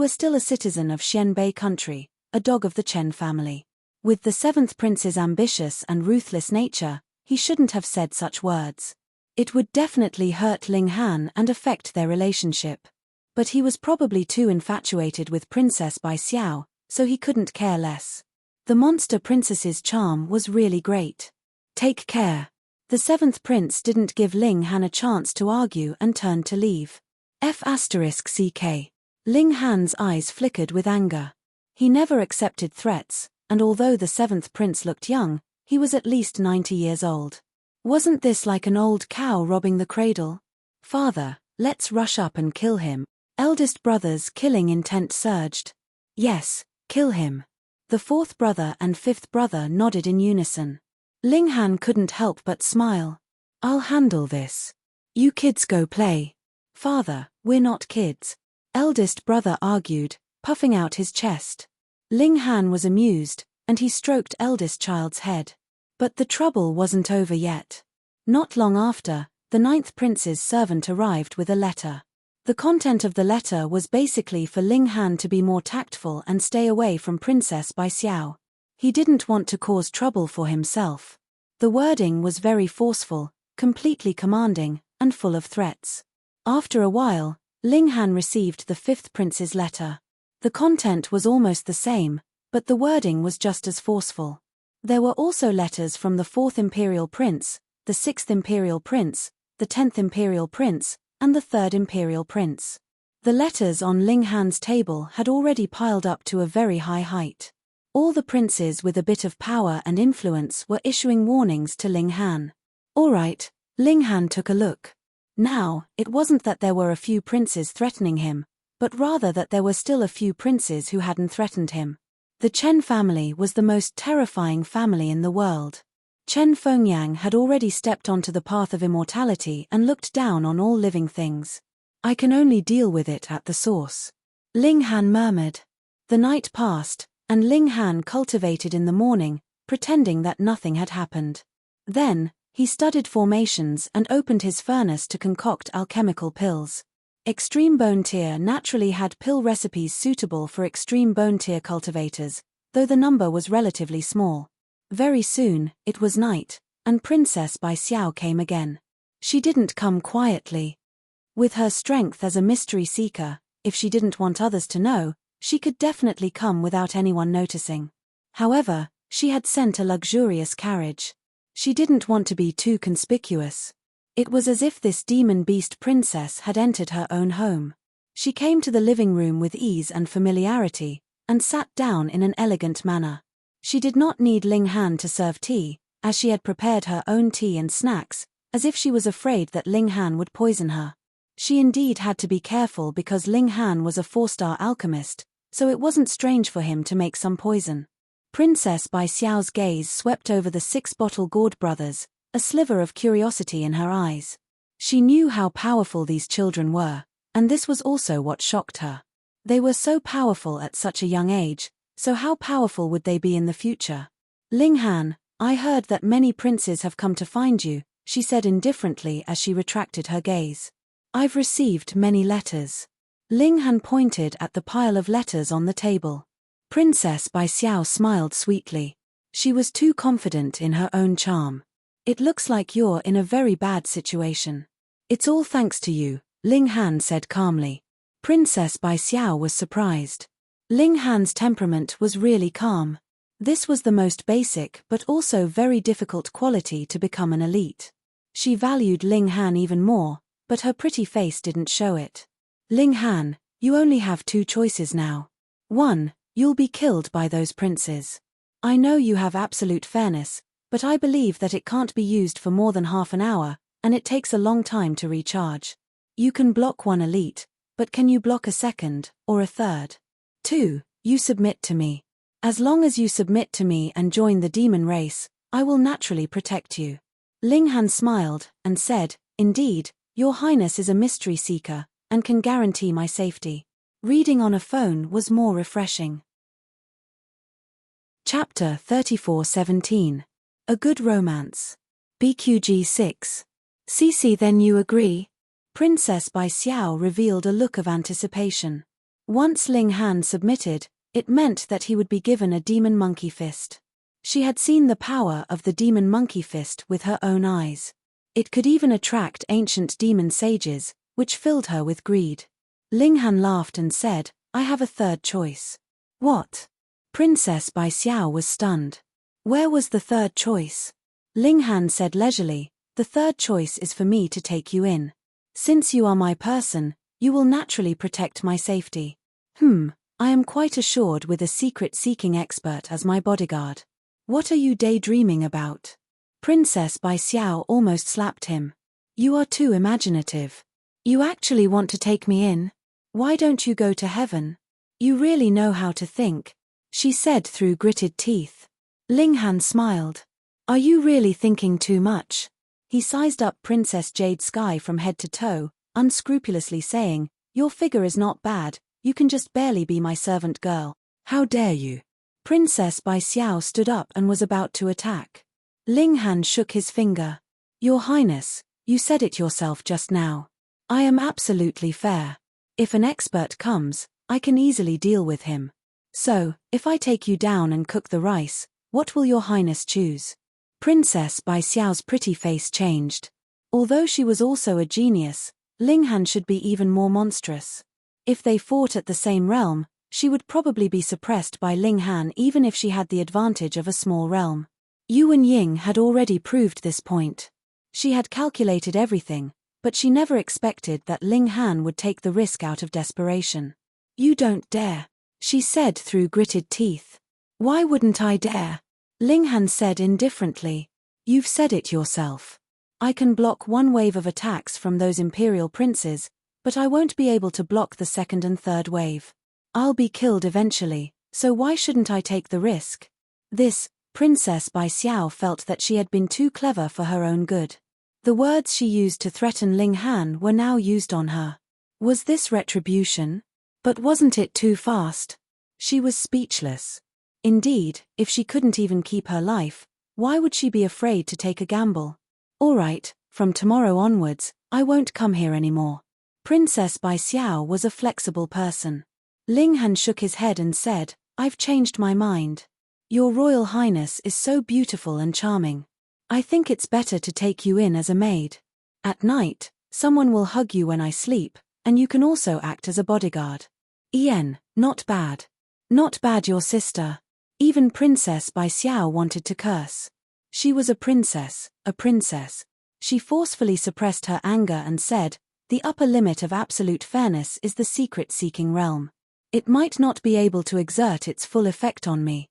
still a citizen of Xianbei country, a dog of the Chen family. With the seventh prince's ambitious and ruthless nature, he shouldn't have said such words. It would definitely hurt Ling Han and affect their relationship. But he was probably too infatuated with Princess Bai Xiao, so he couldn't care less. The monster princess's charm was really great. "Take care." The seventh prince didn't give Ling Han a chance to argue and turned to leave. F***CK. Ling Han's eyes flickered with anger. He never accepted threats, and although the seventh prince looked young, he was at least 90 years old. Wasn't this like an old cow robbing the cradle? "Father, let's rush up and kill him." Eldest brother's killing intent surged. "Yes, kill him." The fourth brother and fifth brother nodded in unison. Ling Han couldn't help but smile. "I'll handle this. You kids go play." "Father, we're not kids," eldest brother argued, puffing out his chest. Ling Han was amused, and he stroked eldest child's head. But the trouble wasn't over yet. Not long after, the ninth prince's servant arrived with a letter. The content of the letter was basically for Ling Han to be more tactful and stay away from Princess Bai Xiao. He didn't want to cause trouble for himself. The wording was very forceful, completely commanding, and full of threats. After a while, Ling Han received the fifth prince's letter. The content was almost the same, but the wording was just as forceful. There were also letters from the fourth imperial prince, the sixth imperial prince, the 10th imperial prince, and the third imperial prince. The letters on Ling Han's table had already piled up to a very high height. All the princes with a bit of power and influence were issuing warnings to Ling Han. All right, Ling Han took a look. Now, it wasn't that there were a few princes threatening him, but rather that there were still a few princes who hadn't threatened him. The Chen family was the most terrifying family in the world. Chen Fengyang had already stepped onto the path of immortality and looked down on all living things. "I can only deal with it at the source," Ling Han murmured. The night passed, and Ling Han cultivated in the morning, pretending that nothing had happened. Then, he studied formations and opened his furnace to concoct alchemical pills. Extreme Bone Tier naturally had pill recipes suitable for extreme bone tier cultivators, though the number was relatively small. Very soon, it was night, and Princess Bai Xiao came again. She didn't come quietly. With her strength as a mystery seeker, if she didn't want others to know, she could definitely come without anyone noticing. However, she had sent a luxurious carriage. She didn't want to be too conspicuous. It was as if this demon beast princess had entered her own home. She came to the living room with ease and familiarity, and sat down in an elegant manner. She did not need Ling Han to serve tea, as she had prepared her own tea and snacks, as if she was afraid that Ling Han would poison her. She indeed had to be careful because Ling Han was a 4-star alchemist, so it wasn't strange for him to make some poison. Princess Bai Xiao's gaze swept over the 6-bottle gourd brothers, a sliver of curiosity in her eyes. She knew how powerful these children were, and this was also what shocked her. They were so powerful at such a young age, so how powerful would they be in the future? Ling Han, I heard that many princes have come to find you, she said indifferently as she retracted her gaze. I've received many letters. Ling Han pointed at the pile of letters on the table. Princess Bai Xiao smiled sweetly. She was too confident in her own charm. It looks like you're in a very bad situation. It's all thanks to you, Ling Han said calmly. Princess Bai Xiao was surprised. Ling Han's temperament was really calm. This was the most basic but also very difficult quality to become an elite. She valued Ling Han even more, but her pretty face didn't show it. Ling Han, you only have 2 choices now. 1, you'll be killed by those princes. I know you have absolute fairness, but I believe that it can't be used for more than half an hour, and it takes a long time to recharge. You can block 1 elite, but can you block a 2nd, or a 3rd? 2, you submit to me. As long as you submit to me and join the demon race, I will naturally protect you. Ling Han smiled, and said, Indeed, Your Highness is a mystery seeker, and can guarantee my safety. Reading on a phone was more refreshing. Chapter 34:17. A Good Romance. BQG 6. Cici, then you agree? Princess Bai Xiao revealed a look of anticipation. Once Ling Han submitted, it meant that he would be given a demon monkey fist. She had seen the power of the demon monkey fist with her own eyes. It could even attract ancient demon sages, which filled her with greed. Ling Han laughed and said, I have a 3rd choice. What? Princess Bai Xiao was stunned. Where was the 3rd choice? Ling Han said leisurely, the 3rd choice is for me to take you in. Since you are my person, you will naturally protect my safety. I am quite assured with a secret-seeking expert as my bodyguard. What are you daydreaming about? Princess Bai Xiao almost slapped him. You are too imaginative. You actually want to take me in? Why don't you go to heaven? You really know how to think, she said through gritted teeth. Ling Han smiled. Are you really thinking too much? He sized up Princess Jade Sky from head to toe, unscrupulously saying, Your figure is not bad, you can just barely be my servant girl. How dare you? Princess Bai Xiao stood up and was about to attack. Ling Han shook his finger. Your Highness, you said it yourself just now. I am absolutely fair. If an expert comes, I can easily deal with him. So, if I take you down and cook the rice, what will your Highness choose? Princess Bai Xiao's pretty face changed. Although she was also a genius, Ling Han should be even more monstrous. If they fought at the same realm, she would probably be suppressed by Ling Han even if she had the advantage of a small realm. Yuan Ying had already proved this point. She had calculated everything, but she never expected that Ling Han would take the risk out of desperation. You don't dare, she said through gritted teeth. Why wouldn't I dare? Ling Han said indifferently. You've said it yourself. I can block 1 wave of attacks from those imperial princes, but I won't be able to block the 2nd and 3rd wave. I'll be killed eventually, so why shouldn't I take the risk? Princess Bai Xiao felt that she had been too clever for her own good. The words she used to threaten Ling Han were now used on her. Was this retribution? But wasn't it too fast? She was speechless. Indeed, if she couldn't even keep her life, why would she be afraid to take a gamble? All right, from tomorrow onwards, I won't come here anymore. Princess Bai Xiao was a flexible person. Ling Han shook his head and said, I've changed my mind. Your Royal Highness is so beautiful and charming. I think it's better to take you in as a maid. At night, Someone will hug you when I sleep, and you can also act as a bodyguard. Not bad. Not bad, your sister. Even Princess Bai Xiao wanted to curse. She was a princess, a princess. She forcefully suppressed her anger and said, the upper limit of absolute fairness is the secret-seeking realm. It might not be able to exert its full effect on me.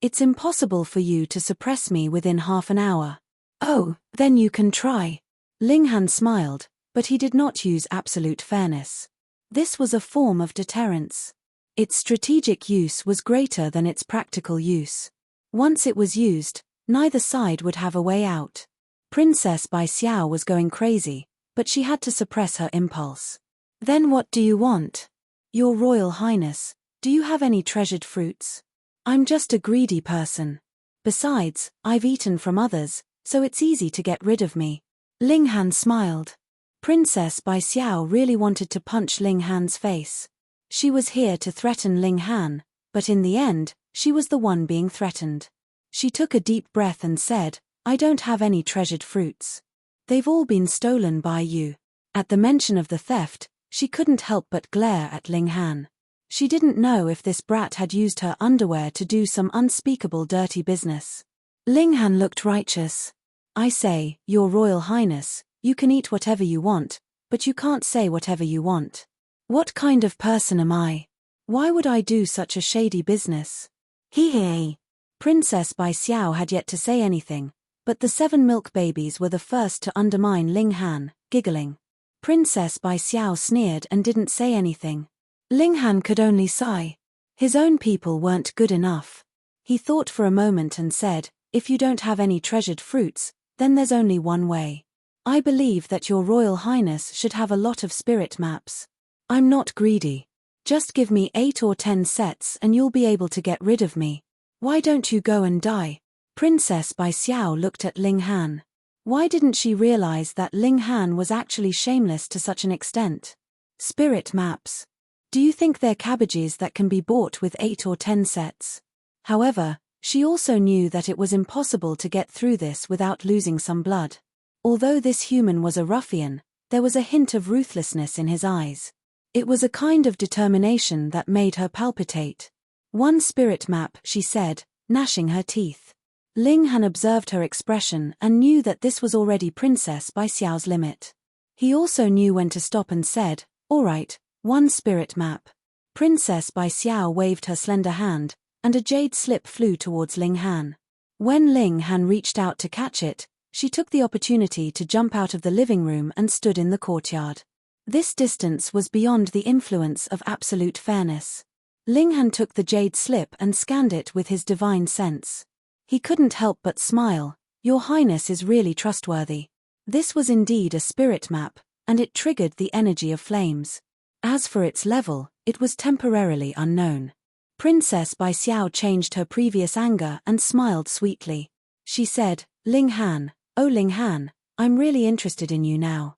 It's impossible for you to suppress me within half an hour. Oh, then you can try. Ling Han smiled, but he did not use absolute fairness. This was a form of deterrence. Its strategic use was greater than its practical use. Once it was used, neither side would have a way out. Princess Bai Xiao was going crazy, but she had to suppress her impulse. Then what do you want? Your Royal Highness, do you have any treasured fruits? I'm just a greedy person. Besides, I've eaten from others, so it's easy to get rid of me. Ling Han smiled. Princess Bai Xiao really wanted to punch Ling Han's face. She was here to threaten Ling Han, but in the end, she was the one being threatened. She took a deep breath and said, I don't have any treasured fruits. They've all been stolen by you. At the mention of the theft, she couldn't help but glare at Ling Han. She didn't know if this brat had used her underwear to do some unspeakable dirty business. Ling Han looked righteous. I say, Your Royal Highness, you can eat whatever you want, but you can't say whatever you want. What kind of person am I? Why would I do such a shady business? Hee. Princess Bai Xiao had yet to say anything, but the 7 milk babies were the first to undermine Ling Han, giggling. Princess Bai Xiao sneered and didn't say anything. Ling Han could only sigh. His own people weren't good enough. He thought for a moment and said, if you don't have any treasured fruits, then there's only one way. I believe that Your Royal Highness should have a lot of spirit maps. I'm not greedy. Just give me 8 or 10 sets and you'll be able to get rid of me. Why don't you go and die? Princess Bai Xiao looked at Ling Han. Why didn't she realize that Ling Han was actually shameless to such an extent? Spirit maps. Do you think they're cabbages that can be bought with 8 or 10 sets? However, she also knew that it was impossible to get through this without losing some blood. Although this human was a ruffian, there was a hint of ruthlessness in his eyes. It was a kind of determination that made her palpitate. One spirit map, she said, gnashing her teeth. Ling Han observed her expression and knew that this was already Princess Bai Xiao's limit. He also knew when to stop and said, all right, 1 spirit map. Princess Bai Xiao waved her slender hand, and a jade slip flew towards Ling Han. When Ling Han reached out to catch it, she took the opportunity to jump out of the living room and stood in the courtyard. This distance was beyond the influence of absolute fairness. Ling Han took the jade slip and scanned it with his divine sense. He couldn't help but smile. Your Highness is really trustworthy. This was indeed a spirit map, and it triggered the energy of flames. As for its level, it was temporarily unknown. Princess Bai Xiao changed her previous anger and smiled sweetly. She said, Ling Han, oh Ling Han, I'm really interested in you now.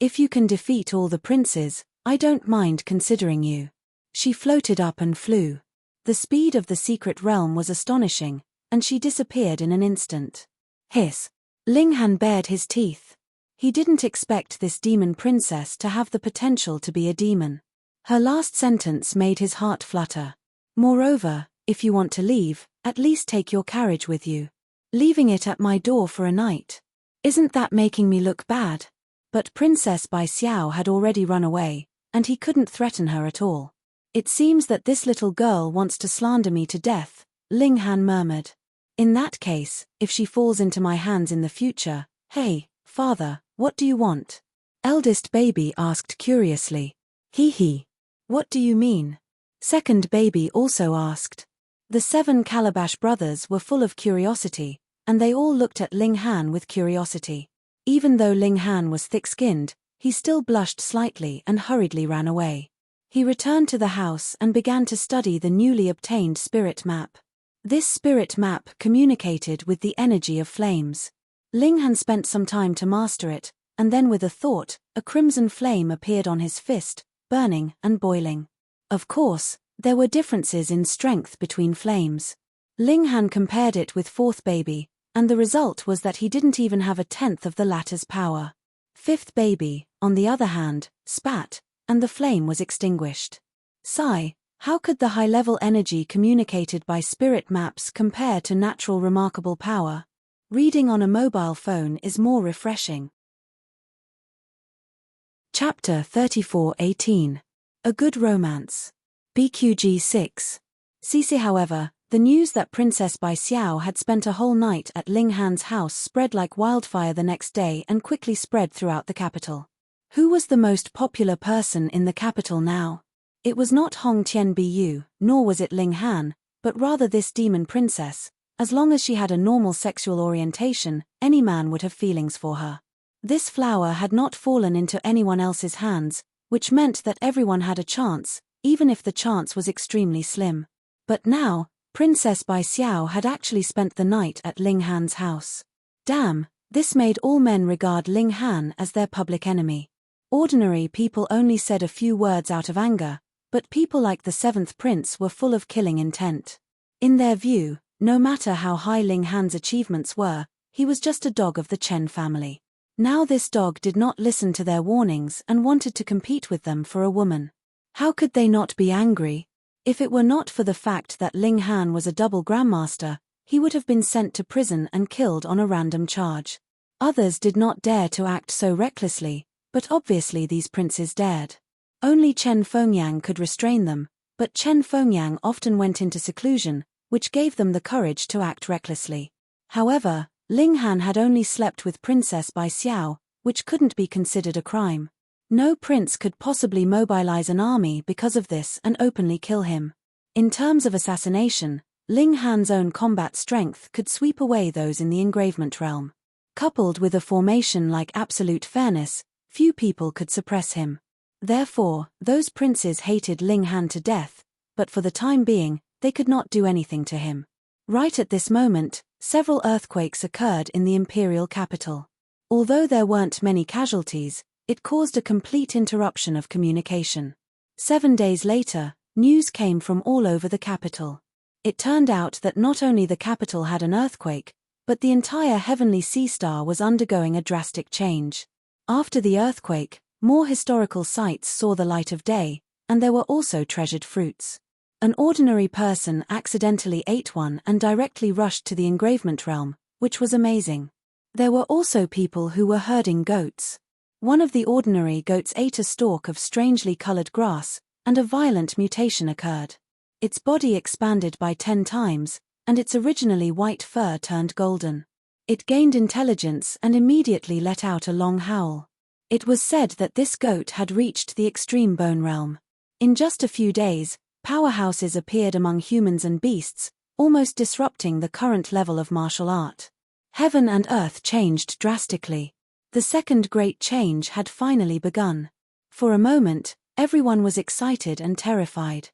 If you can defeat all the princes, I don't mind considering you. She floated up and flew. The speed of the secret realm was astonishing, and she disappeared in an instant. Hiss. Ling Han bared his teeth. He didn't expect this demon princess to have the potential to be a demon. Her last sentence made his heart flutter. Moreover, if you want to leave, at least take your carriage with you. Leaving it at my door for a night. Isn't that making me look bad? But Princess Bai Xiao had already run away, and he couldn't threaten her at all. It seems that this little girl wants to slander me to death, Ling Han murmured. In that case, if she falls into my hands in the future, hey, father, what do you want? Eldest baby asked curiously. Hee. What do you mean? Second baby also asked. The 7 Calabash brothers were full of curiosity, and they all looked at Ling Han with curiosity. Even though Ling Han was thick-skinned, he still blushed slightly and hurriedly ran away. He returned to the house and began to study the newly obtained spirit map. This spirit map communicated with the energy of flames. Ling Han spent some time to master it, and then with a thought, a crimson flame appeared on his fist, burning and boiling. Of course, there were differences in strength between flames. Ling Han compared it with fourth baby, and the result was that he didn't even have a tenth of the latter's power. Fifth baby, on the other hand, spat, and the flame was extinguished. Sigh, how could the high-level energy communicated by spirit maps compare to natural remarkable power? Reading on a mobile phone is more refreshing. Chapter 34:18. A Good Romance. BQG 6. Cece. However, the news that Princess Bai Xiao had spent a whole night at Ling Han's house spread like wildfire the next day and quickly spread throughout the capital. Who was the most popular person in the capital now? It was not Hong Tianbu, nor was it Ling Han, but rather this demon princess. As long as she had a normal sexual orientation, any man would have feelings for her. This flower had not fallen into anyone else's hands, which meant that everyone had a chance, even if the chance was extremely slim. But now, Princess Bai Xiao had actually spent the night at Ling Han's house. Damn, this made all men regard Ling Han as their public enemy. Ordinary people only said a few words out of anger, but people like the seventh prince were full of killing intent. In their view, no matter how high Ling Han's achievements were, he was just a dog of the Chen family. Now this dog did not listen to their warnings and wanted to compete with them for a woman. How could they not be angry? If it were not for the fact that Ling Han was a double grandmaster, he would have been sent to prison and killed on a random charge. Others did not dare to act so recklessly, but obviously these princes dared. Only Chen Fengyang could restrain them, but Chen Fengyang often went into seclusion, which gave them the courage to act recklessly. However, Ling Han had only slept with Princess Bai Xiao, which couldn't be considered a crime. No prince could possibly mobilize an army because of this and openly kill him. In terms of assassination, Ling Han's own combat strength could sweep away those in the engravement realm. Coupled with a formation like absolute fairness, few people could suppress him. Therefore, those princes hated Ling Han to death, but for the time being, they could not do anything to him. Right at this moment, several earthquakes occurred in the imperial capital. Although there weren't many casualties, it caused a complete interruption of communication. 7 days later, news came from all over the capital. It turned out that not only the capital had an earthquake, but the entire heavenly sea star was undergoing a drastic change. After the earthquake, more historical sites saw the light of day, and there were also treasured fruits. An ordinary person accidentally ate one and directly rushed to the engravement realm, which was amazing. There were also people who were herding goats. One of the ordinary goats ate a stalk of strangely colored grass, and a violent mutation occurred. Its body expanded by 10 times, and its originally white fur turned golden. It gained intelligence and immediately let out a long howl. It was said that this goat had reached the extreme bone realm. In just a few days, powerhouses appeared among humans and beasts, almost disrupting the current level of martial art. Heaven and earth changed drastically. The second great change had finally begun. For a moment, everyone was excited and terrified.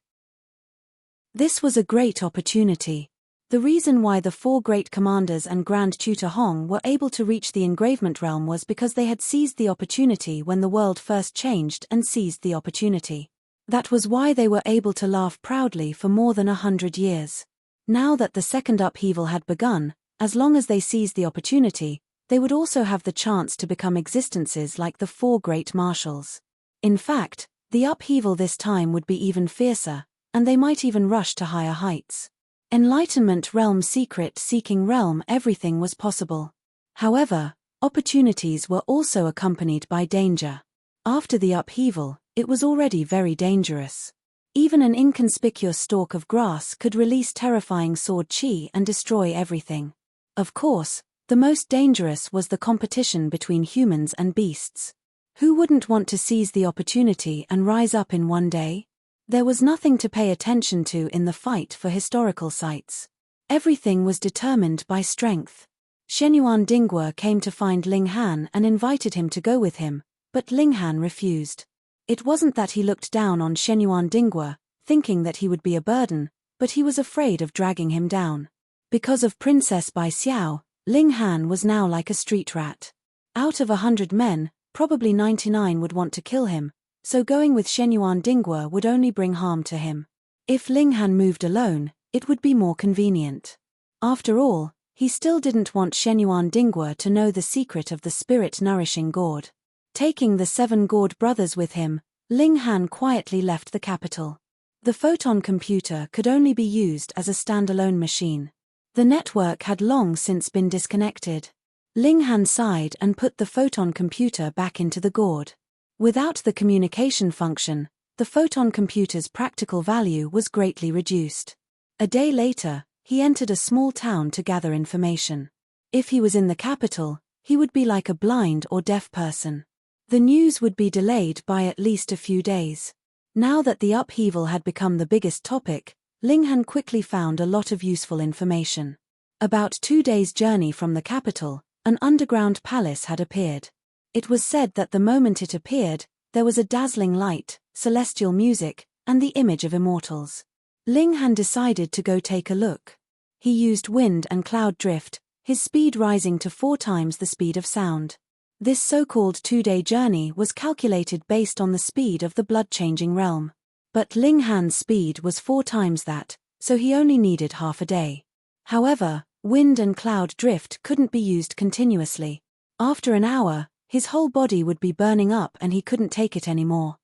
This was a great opportunity. The reason why the 4 great commanders and Grand Tutor Hong were able to reach the engravement realm was because they had seized the opportunity when the world first changed and seized the opportunity. That was why they were able to laugh proudly for more than 100 years. Now that the second upheaval had begun, as long as they seized the opportunity, they would also have the chance to become existences like the 4 great marshals. In fact, the upheaval this time would be even fiercer, and they might even rush to higher heights. Enlightenment realm, secret seeking realm, everything was possible. However, opportunities were also accompanied by danger. After the upheaval, it was already very dangerous. Even an inconspicuous stalk of grass could release terrifying sword chi and destroy everything. Of course, the most dangerous was the competition between humans and beasts. Who wouldn't want to seize the opportunity and rise up in one day? There was nothing to pay attention to in the fight for historical sites. Everything was determined by strength. Shenyuan Dinghua came to find Ling Han and invited him to go with him, but Ling Han refused. It wasn't that he looked down on Shenyuan Dinghua, thinking that he would be a burden, but he was afraid of dragging him down. Because of Princess Bai Xiao, Ling Han was now like a street rat. Out of 100 men, probably 99 would want to kill him, so going with Shenyuan Dinghua would only bring harm to him. If Ling Han moved alone, it would be more convenient. After all, he still didn't want Shenyuan Dinghua to know the secret of the spirit-nourishing gourd. Taking the 7 gourd brothers with him, Ling Han quietly left the capital. The photon computer could only be used as a standalone machine. The network had long since been disconnected. Ling Han sighed and put the photon computer back into the gourd. Without the communication function, the photon computer's practical value was greatly reduced. A day later, he entered a small town to gather information. If he was in the capital, he would be like a blind or deaf person. The news would be delayed by at least a few days. Now that the upheaval had become the biggest topic, Ling Han quickly found a lot of useful information. About 2 days' journey from the capital, an underground palace had appeared. It was said that the moment it appeared, there was a dazzling light, celestial music, and the image of immortals. Ling Han decided to go take a look. He used wind and cloud drift, his speed rising to 4 times the speed of sound. This so-called 2-day journey was calculated based on the speed of the blood-changing realm. But Ling Han's speed was 4 times that, so he only needed half a day. However, wind and cloud drift couldn't be used continuously. After an hour, his whole body would be burning up and he couldn't take it anymore.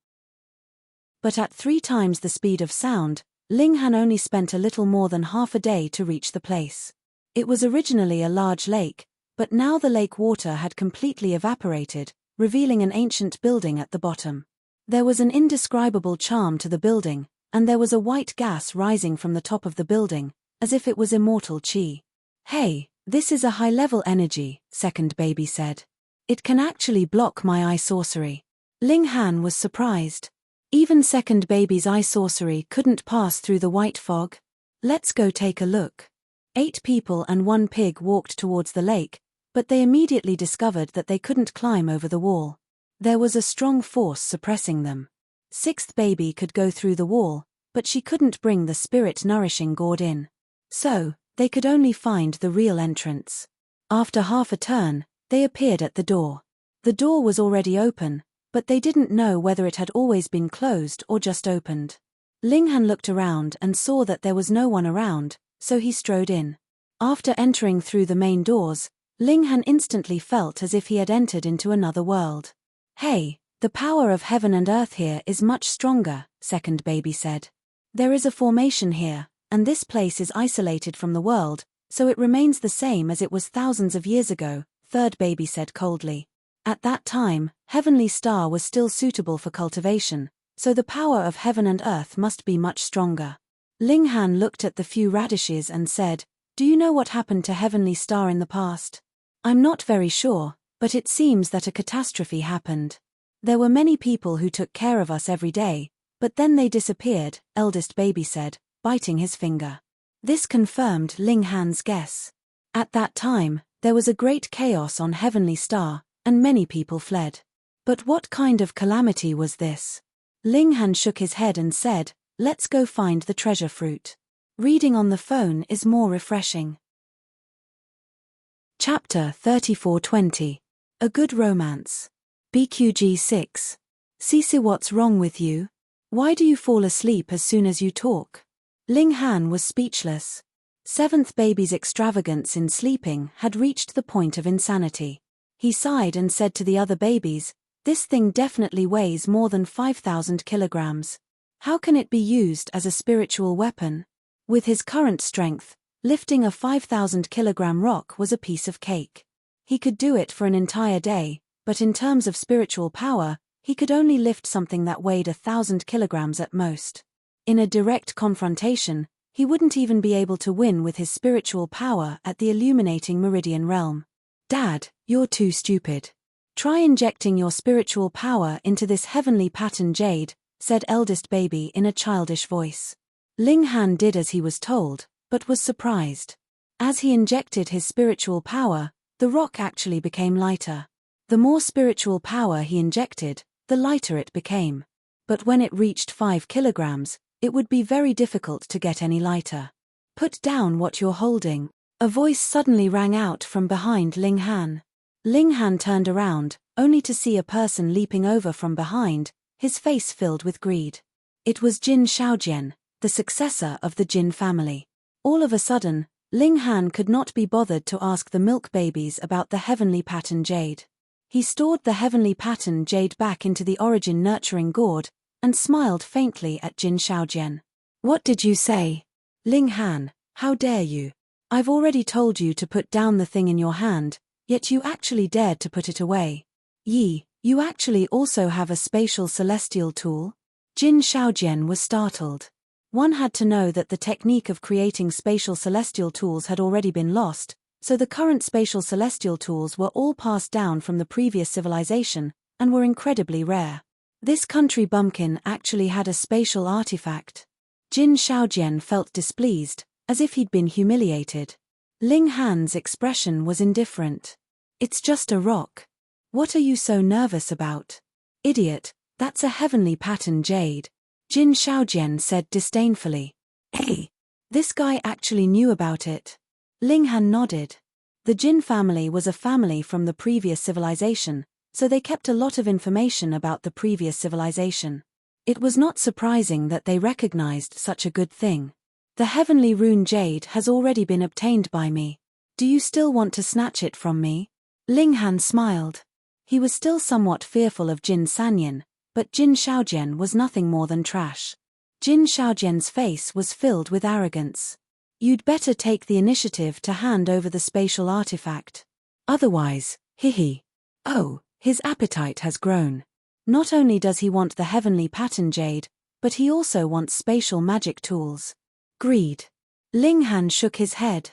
But at 3 times the speed of sound, Ling Han only spent a little more than half a day to reach the place. It was originally a large lake, but now the lake water had completely evaporated, revealing an ancient building at the bottom. There was an indescribable charm to the building, and there was a white gas rising from the top of the building, as if it was immortal chi. "Hey, this is a high-level energy," second baby said. "It can actually block my eye sorcery." Ling Han was surprised. Even second baby's eye sorcery couldn't pass through the white fog. "Let's go take a look." 8 people and 1 pig walked towards the lake, but they immediately discovered that they couldn't climb over the wall. There was a strong force suppressing them. 6th baby could go through the wall, but she couldn't bring the spirit-nourishing gourd in. So, they could only find the real entrance. After half a turn, they appeared at the door. The door was already open, but they didn't know whether it had always been closed or just opened. Ling Han looked around and saw that there was no one around, so he strode in. After entering through the main doors, Ling Han instantly felt as if he had entered into another world. "Hey, the power of heaven and earth here is much stronger," second baby said. "There is a formation here, and this place is isolated from the world, so it remains the same as it was thousands of years ago," third baby said coldly. At that time, Heavenly Star was still suitable for cultivation, so the power of heaven and earth must be much stronger. Ling Han looked at the few radishes and said, "Do you know what happened to Heavenly Star in the past?" "I'm not very sure, but it seems that a catastrophe happened. There were many people who took care of us every day, but then they disappeared," eldest baby said, biting his finger. This confirmed Ling Han's guess. At that time, there was a great chaos on Heavenly Star, and many people fled. But what kind of calamity was this? Ling Han shook his head and said, "Let's go find the treasure fruit. Reading on the phone is more refreshing." Chapter 3420. A Good Romance. BQG 6. Cece, what's wrong with you? Why do you fall asleep as soon as you talk? Ling Han was speechless. 7th baby's extravagance in sleeping had reached the point of insanity. He sighed and said to the other babies, "This thing definitely weighs more than 5,000 kilograms. How can it be used as a spiritual weapon?" With his current strength, lifting a 5,000-kilogram rock was a piece of cake. He could do it for an entire day, but in terms of spiritual power, he could only lift something that weighed 1,000 kilograms at most. In a direct confrontation, he wouldn't even be able to win with his spiritual power at the illuminating meridian realm. "Dad, you're too stupid. Try injecting your spiritual power into this heavenly pattern jade," said eldest baby in a childish voice. Ling Han did as he was told, but was surprised. As he injected his spiritual power, the rock actually became lighter. The more spiritual power he injected, the lighter it became. But when it reached 5 kilograms, it would be very difficult to get any lighter. "Put down what you're holding," a voice suddenly rang out from behind Ling Han. Ling Han turned around, only to see a person leaping over from behind, his face filled with greed. It was Jin Shaojian, the successor of the Jin family. All of a sudden, Ling Han could not be bothered to ask the milk babies about the heavenly pattern jade. He stored the heavenly pattern jade back into the origin nurturing gourd, and smiled faintly at Jin Shaojian. What did you say? Ling Han, how dare you? I've already told you to put down the thing in your hand, yet you actually dared to put it away. Yi, you actually also have a spatial celestial tool? Jin Shaojian was startled. One had to know that the technique of creating spatial celestial tools had already been lost, so the current spatial celestial tools were all passed down from the previous civilization, and were incredibly rare. This country bumpkin actually had a spatial artifact. Jin Shaojian felt displeased, as if he'd been humiliated. Ling Han's expression was indifferent. It's just a rock. What are you so nervous about? Idiot, that's a heavenly pattern jade. Jin Shaojian said disdainfully. Hey, this guy actually knew about it. Ling Han nodded. The Jin family was a family from the previous civilization, so they kept a lot of information about the previous civilization. It was not surprising that they recognized such a good thing. The heavenly rune jade has already been obtained by me. Do you still want to snatch it from me? Ling Han smiled. He was still somewhat fearful of Jin Sanyan, but Jin Shaojian was nothing more than trash. Jin Shaojian's face was filled with arrogance. You'd better take the initiative to hand over the spatial artifact. Otherwise, hihi. Oh, his appetite has grown. Not only does he want the heavenly pattern jade, but he also wants spatial magic tools. Greed. Ling Han shook his head.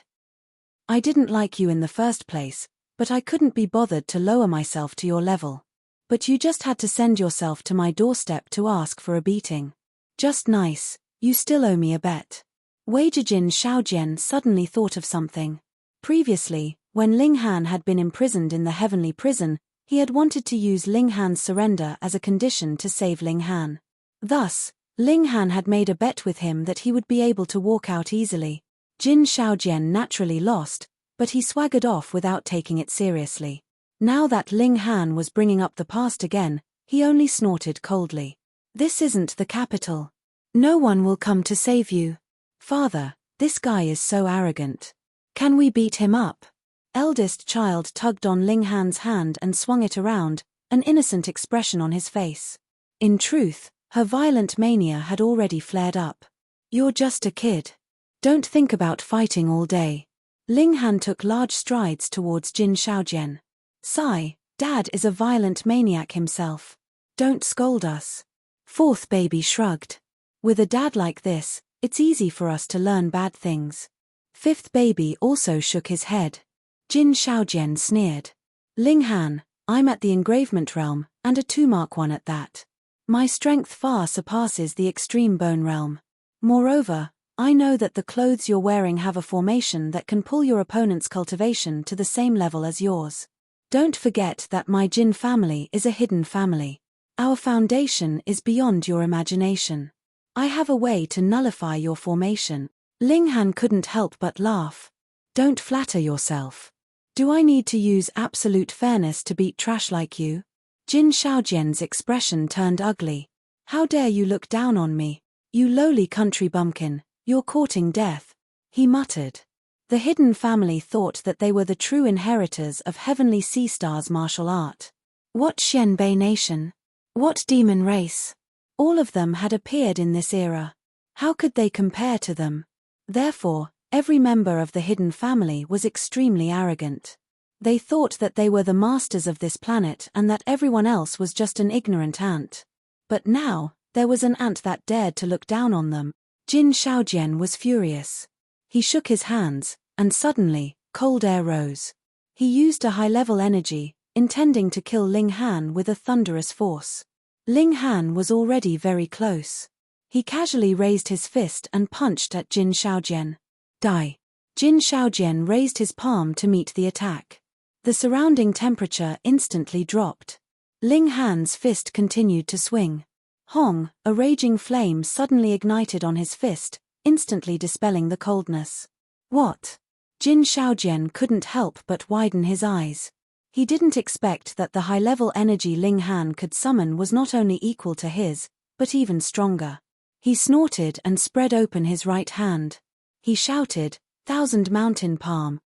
I didn't like you in the first place, but I couldn't be bothered to lower myself to your level. But you just had to send yourself to my doorstep to ask for a beating. Just nice, you still owe me a bet. Jin Shaojian suddenly thought of something. Previously, when Ling Han had been imprisoned in the heavenly prison, he had wanted to use Ling Han's surrender as a condition to save Ling Han. Thus, Ling Han had made a bet with him that he would be able to walk out easily. Jin Shaojian naturally lost, but he swaggered off without taking it seriously. Now that Ling Han was bringing up the past again, he only snorted coldly. This isn't the capital. No one will come to save you. Father, this guy is so arrogant. Can we beat him up? Eldest child tugged on Ling Han's hand and swung it around, an innocent expression on his face. In truth, her violent mania had already flared up. You're just a kid. Don't think about fighting all day. Ling Han took large strides towards Jin Shaojian. Sigh, Dad is a violent maniac himself. Don't scold us. Fourth baby shrugged. With a dad like this, it's easy for us to learn bad things. Fifth baby also shook his head. Jin Shaojian sneered. Ling Han, I'm at the engravement realm, and a 2-mark one at that. My strength far surpasses the extreme bone realm. Moreover, I know that the clothes you're wearing have a formation that can pull your opponent's cultivation to the same level as yours. Don't forget that my Jin family is a hidden family. Our foundation is beyond your imagination. I have a way to nullify your formation. Ling Han couldn't help but laugh. Don't flatter yourself. Do I need to use absolute fairness to beat trash like you? Jin Shaojian's expression turned ugly. How dare you look down on me? You lowly country bumpkin, you're courting death. He muttered. The hidden family thought that they were the true inheritors of Heavenly Sea Star's martial art. What Xianbei nation? What demon race? All of them had appeared in this era. How could they compare to them? Therefore, every member of the hidden family was extremely arrogant. They thought that they were the masters of this planet and that everyone else was just an ignorant ant. But now, there was an ant that dared to look down on them. Jin Shaojian was furious. He shook his hands, and suddenly, cold air rose. He used a high-level energy, intending to kill Ling Han with a thunderous force. Ling Han was already very close. He casually raised his fist and punched at Jin Shaojian. Die. Jin Shaojian raised his palm to meet the attack. The surrounding temperature instantly dropped. Ling Han's fist continued to swing. Hong, a raging flame suddenly ignited on his fist, instantly dispelling the coldness. What? Jin Shaojian couldn't help but widen his eyes. He didn't expect that the high-level energy Ling Han could summon was not only equal to his, but even stronger. He snorted and spread open his right hand. He shouted, "Thousand Mountain Palm."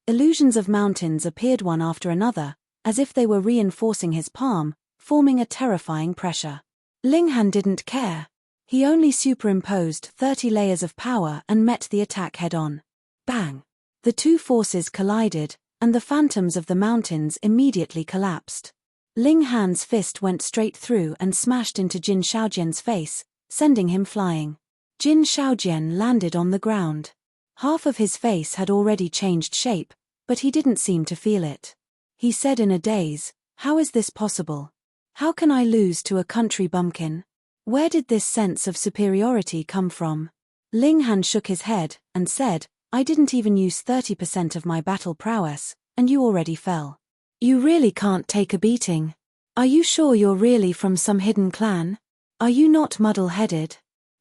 Illusions of mountains appeared one after another, as if they were reinforcing his palm, forming a terrifying pressure. Ling Han didn't care. He only superimposed 30 layers of power and met the attack head-on. Bang! The two forces collided, and the phantoms of the mountains immediately collapsed. Ling Han's fist went straight through and smashed into Jin Shaojian's face, sending him flying. Jin Shaojian landed on the ground. Half of his face had already changed shape, but he didn't seem to feel it. He said in a daze, "How is this possible? How can I lose to a country bumpkin? Where did this sense of superiority come from?" Ling Han shook his head and said, "I didn't even use 30% of my battle prowess, and you already fell. You really can't take a beating. Are you sure you're really from some hidden clan? Are you not muddle-headed?"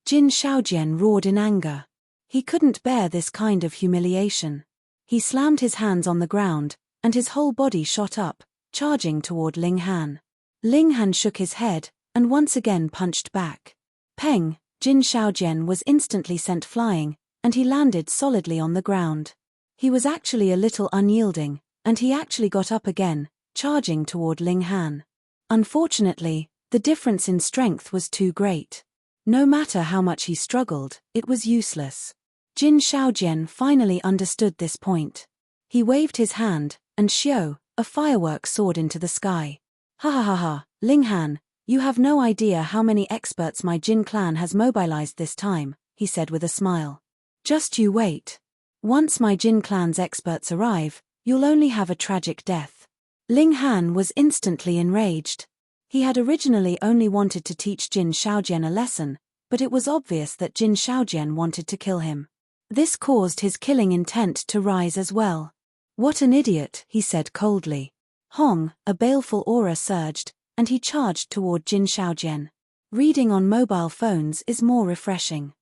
Jin Shaojian roared in anger. He couldn't bear this kind of humiliation. He slammed his hands on the ground, and his whole body shot up, charging toward Ling Han. Ling Han shook his head, and once again punched back. Peng! Jin Shaojian was instantly sent flying, and he landed solidly on the ground. He was actually a little unyielding, and he actually got up again, charging toward Ling Han. Unfortunately, the difference in strength was too great. No matter how much he struggled, it was useless. Jin Shaojian finally understood this point. He waved his hand, and Xiao, a firework, soared into the sky. "Ha ha ha ha, Ling Han, you have no idea how many experts my Jin clan has mobilized this time," he said with a smile. "Just you wait. Once my Jin clan's experts arrive, you'll only have a tragic death." Ling Han was instantly enraged. He had originally only wanted to teach Jin Shaojian a lesson, but it was obvious that Jin Shaojian wanted to kill him. This caused his killing intent to rise as well. "What an idiot," he said coldly. Hong, a baleful aura surged, and he charged toward Jin Shaojian. Reading on mobile phones is more refreshing.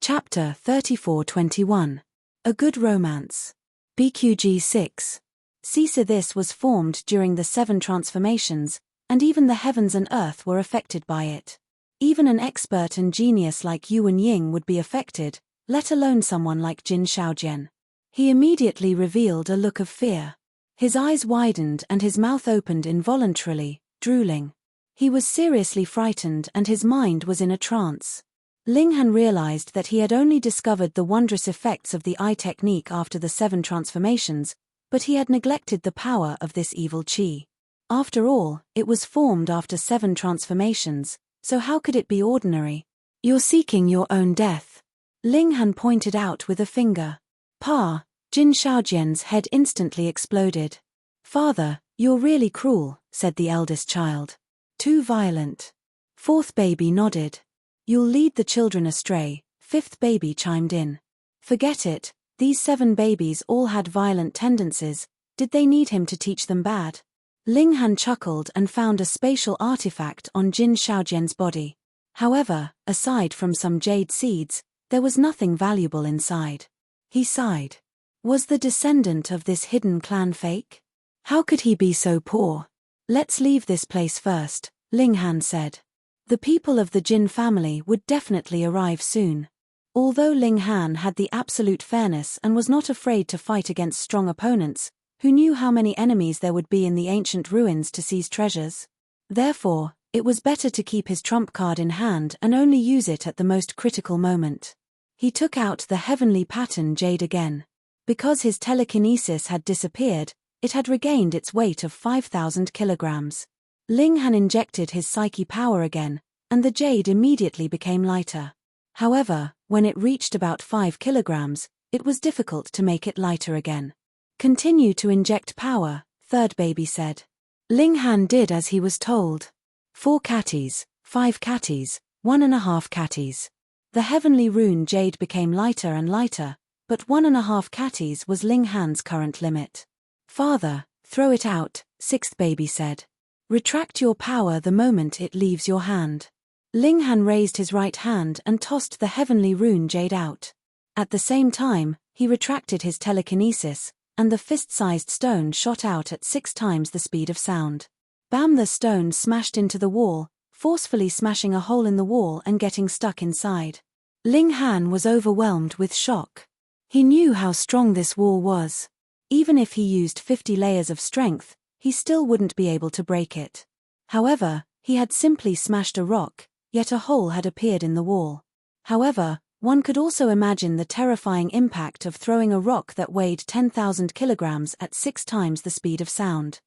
Chapter 34-21. A Good Romance. BQG 6. Cisa. This was formed during the 7 transformations, and even the heavens and earth were affected by it. Even an expert and genius like Yuan Ying would be affected, let alone someone like Jin Shaojian. He immediately revealed a look of fear. His eyes widened and his mouth opened involuntarily, drooling. He was seriously frightened and his mind was in a trance. Ling Han realized that he had only discovered the wondrous effects of the eye technique after the 7 transformations, but he had neglected the power of this evil qi. After all, it was formed after 7 transformations, so how could it be ordinary? "You're seeking your own death," Ling Han pointed out with a finger. "Pa!" Jin Shaojian's head instantly exploded. "Father, you're really cruel," said the eldest child. "Too violent." 4th baby nodded. "You'll lead the children astray," 5th baby chimed in. "Forget it, these 7 babies all had violent tendencies, did they need him to teach them bad?" Ling Han chuckled and found a spatial artifact on Jin Shaojian's body. However, aside from some jade seeds, there was nothing valuable inside. He sighed. Was the descendant of this hidden clan fake? How could he be so poor? "Let's leave this place first," Ling Han said. The people of the Jin family would definitely arrive soon. Although Ling Han had the absolute fairness and was not afraid to fight against strong opponents, who knew how many enemies there would be in the ancient ruins to seize treasures? Therefore, it was better to keep his trump card in hand and only use it at the most critical moment. He took out the heavenly pattern jade again. Because his telekinesis had disappeared, it had regained its weight of 5,000 kilograms. Ling Han injected his psyche power again, and the jade immediately became lighter. However, when it reached about 5 kilograms, it was difficult to make it lighter again. "Continue to inject power," 3rd baby said. Ling Han did as he was told. 4 catties, 5 catties, 1.5 catties. The heavenly rune jade became lighter and lighter, but 1.5 catties was Ling Han's current limit. "Father, throw it out," 6th baby said. "Retract your power the moment it leaves your hand." Ling Han raised his right hand and tossed the heavenly rune jade out. At the same time, he retracted his telekinesis, and the fist-sized stone shot out at 6 times the speed of sound. Bam! The stone smashed into the wall, forcefully smashing a hole in the wall and getting stuck inside. Ling Han was overwhelmed with shock. He knew how strong this wall was. Even if he used 50 layers of strength, he still wouldn't be able to break it. However, he had simply smashed a rock, yet a hole had appeared in the wall. However, one could also imagine the terrifying impact of throwing a rock that weighed 10,000 kilograms at 6 times the speed of sound.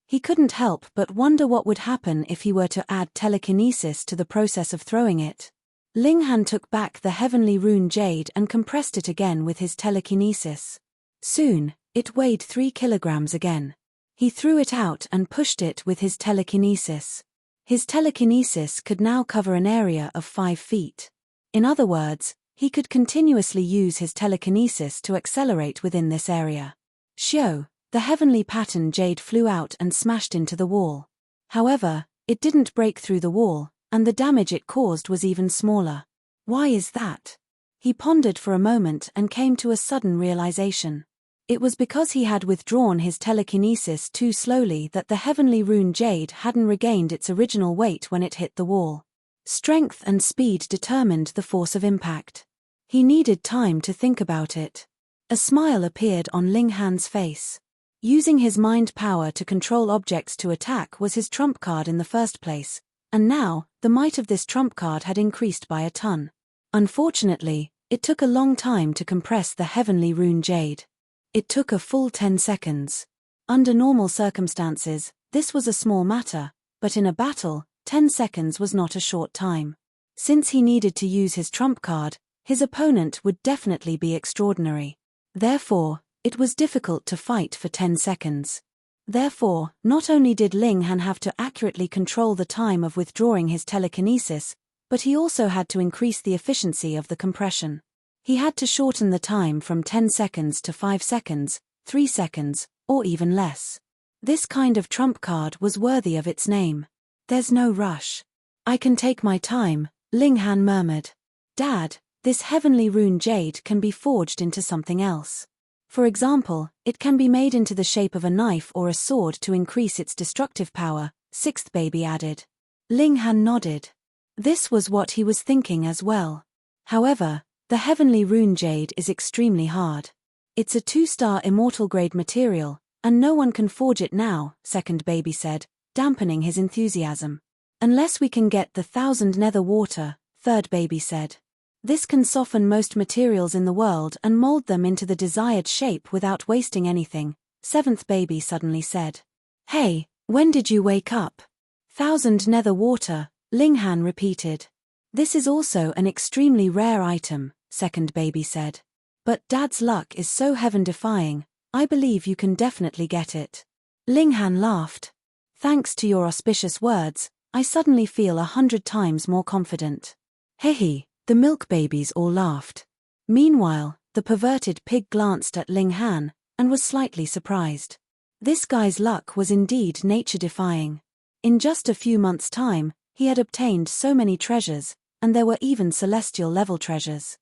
He couldn't help but wonder what would happen if he were to add telekinesis to the process of throwing it. Ling Han took back the heavenly rune jade and compressed it again with his telekinesis. Soon, it weighed 3 kilograms again. He threw it out and pushed it with his telekinesis. His telekinesis could now cover an area of 5 feet. In other words, he could continuously use his telekinesis to accelerate within this area. Shio, the heavenly pattern jade flew out and smashed into the wall. However, it didn't break through the wall, and the damage it caused was even smaller. Why is that? He pondered for a moment and came to a sudden realization. It was because he had withdrawn his telekinesis too slowly that the heavenly rune jade hadn't regained its original weight when it hit the wall. Strength and speed determined the force of impact. He needed time to think about it. A smile appeared on Ling Han's face. Using his mind power to control objects to attack was his trump card in the first place, and now, the might of this trump card had increased by a ton. Unfortunately, it took a long time to compress the heavenly rune jade. It took a full 10 seconds. Under normal circumstances, this was a small matter, but in a battle, 10 seconds was not a short time. Since he needed to use his trump card, his opponent would definitely be extraordinary. Therefore, it was difficult to fight for 10 seconds. Therefore, not only did Ling Han have to accurately control the time of withdrawing his telekinesis, but he also had to increase the efficiency of the compression. He had to shorten the time from 10 seconds to 5 seconds, 3 seconds, or even less. This kind of trump card was worthy of its name. There's no rush. I can take my time, Ling Han murmured. Dad, this heavenly rune jade can be forged into something else. For example, it can be made into the shape of a knife or a sword to increase its destructive power, sixth baby added. Ling Han nodded. This was what he was thinking as well. However, the heavenly rune jade is extremely hard. It's a 2-star immortal grade material, and no one can forge it now, second baby said, dampening his enthusiasm. Unless we can get the 1,000 nether water, third baby said. This can soften most materials in the world and mold them into the desired shape without wasting anything, seventh baby suddenly said. Hey, when did you wake up? 1,000 nether water, Ling Han repeated. This is also an extremely rare item, second baby said. But Dad's luck is so heaven-defying, I believe you can definitely get it. Ling Han laughed. Thanks to your auspicious words, I suddenly feel 100 times more confident. Hehe. The milk babies all laughed. Meanwhile, the perverted pig glanced at Ling Han, and was slightly surprised. This guy's luck was indeed nature-defying. In just a few months' time, he had obtained so many treasures, and there were even celestial-level treasures.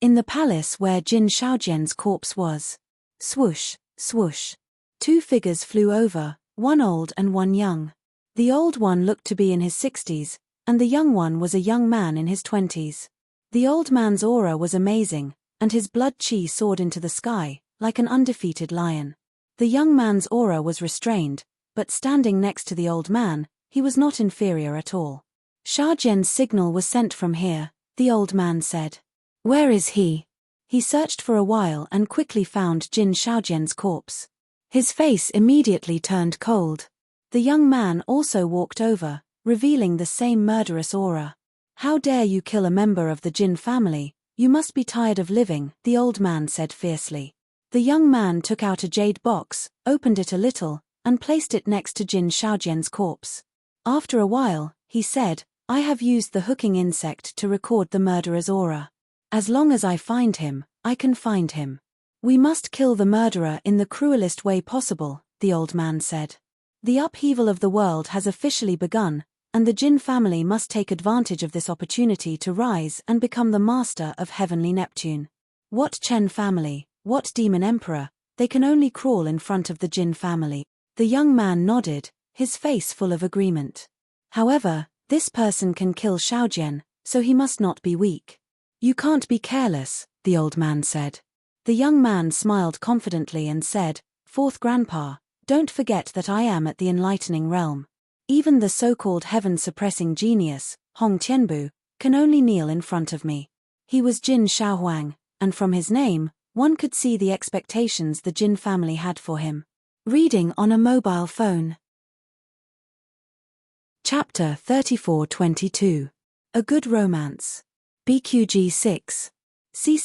In the palace where Jin Shaojian's corpse was. Swoosh, swoosh. 2 figures flew over, one old and one young. The old one looked to be in his 60s, and the young one was a young man in his 20s. The old man's aura was amazing, and his blood chi soared into the sky, like an undefeated lion. The young man's aura was restrained, but standing next to the old man, he was not inferior at all. Shaojian's signal was sent from here, the old man said. Where is he? He searched for a while and quickly found Jin Shaojian's corpse. His face immediately turned cold. The young man also walked over, revealing the same murderous aura. How dare you kill a member of the Jin family? You must be tired of living, the old man said fiercely. The young man took out a jade box, opened it a little, and placed it next to Jin Shaojian's corpse. After a while, he said, I have used the hooking insect to record the murderer's aura. As long as I find him, I can find him. We must kill the murderer in the cruelest way possible, the old man said. The upheaval of the world has officially begun, and the Jin family must take advantage of this opportunity to rise and become the master of heavenly Neptune. What Chen family, what demon emperor, they can only crawl in front of the Jin family. The young man nodded, his face full of agreement. However, this person can kill Shaojian, so he must not be weak. You can't be careless, the old man said. The young man smiled confidently and said, "Fourth grandpa, don't forget that I am at the enlightening realm. Even the so-called heaven-suppressing genius, Hong Tianbu, can only kneel in front of me." He was Jin Shaohuang, and from his name, one could see the expectations the Jin family had for him. Reading on a mobile phone. Chapter 34-22. A Good Romance. BQG 6.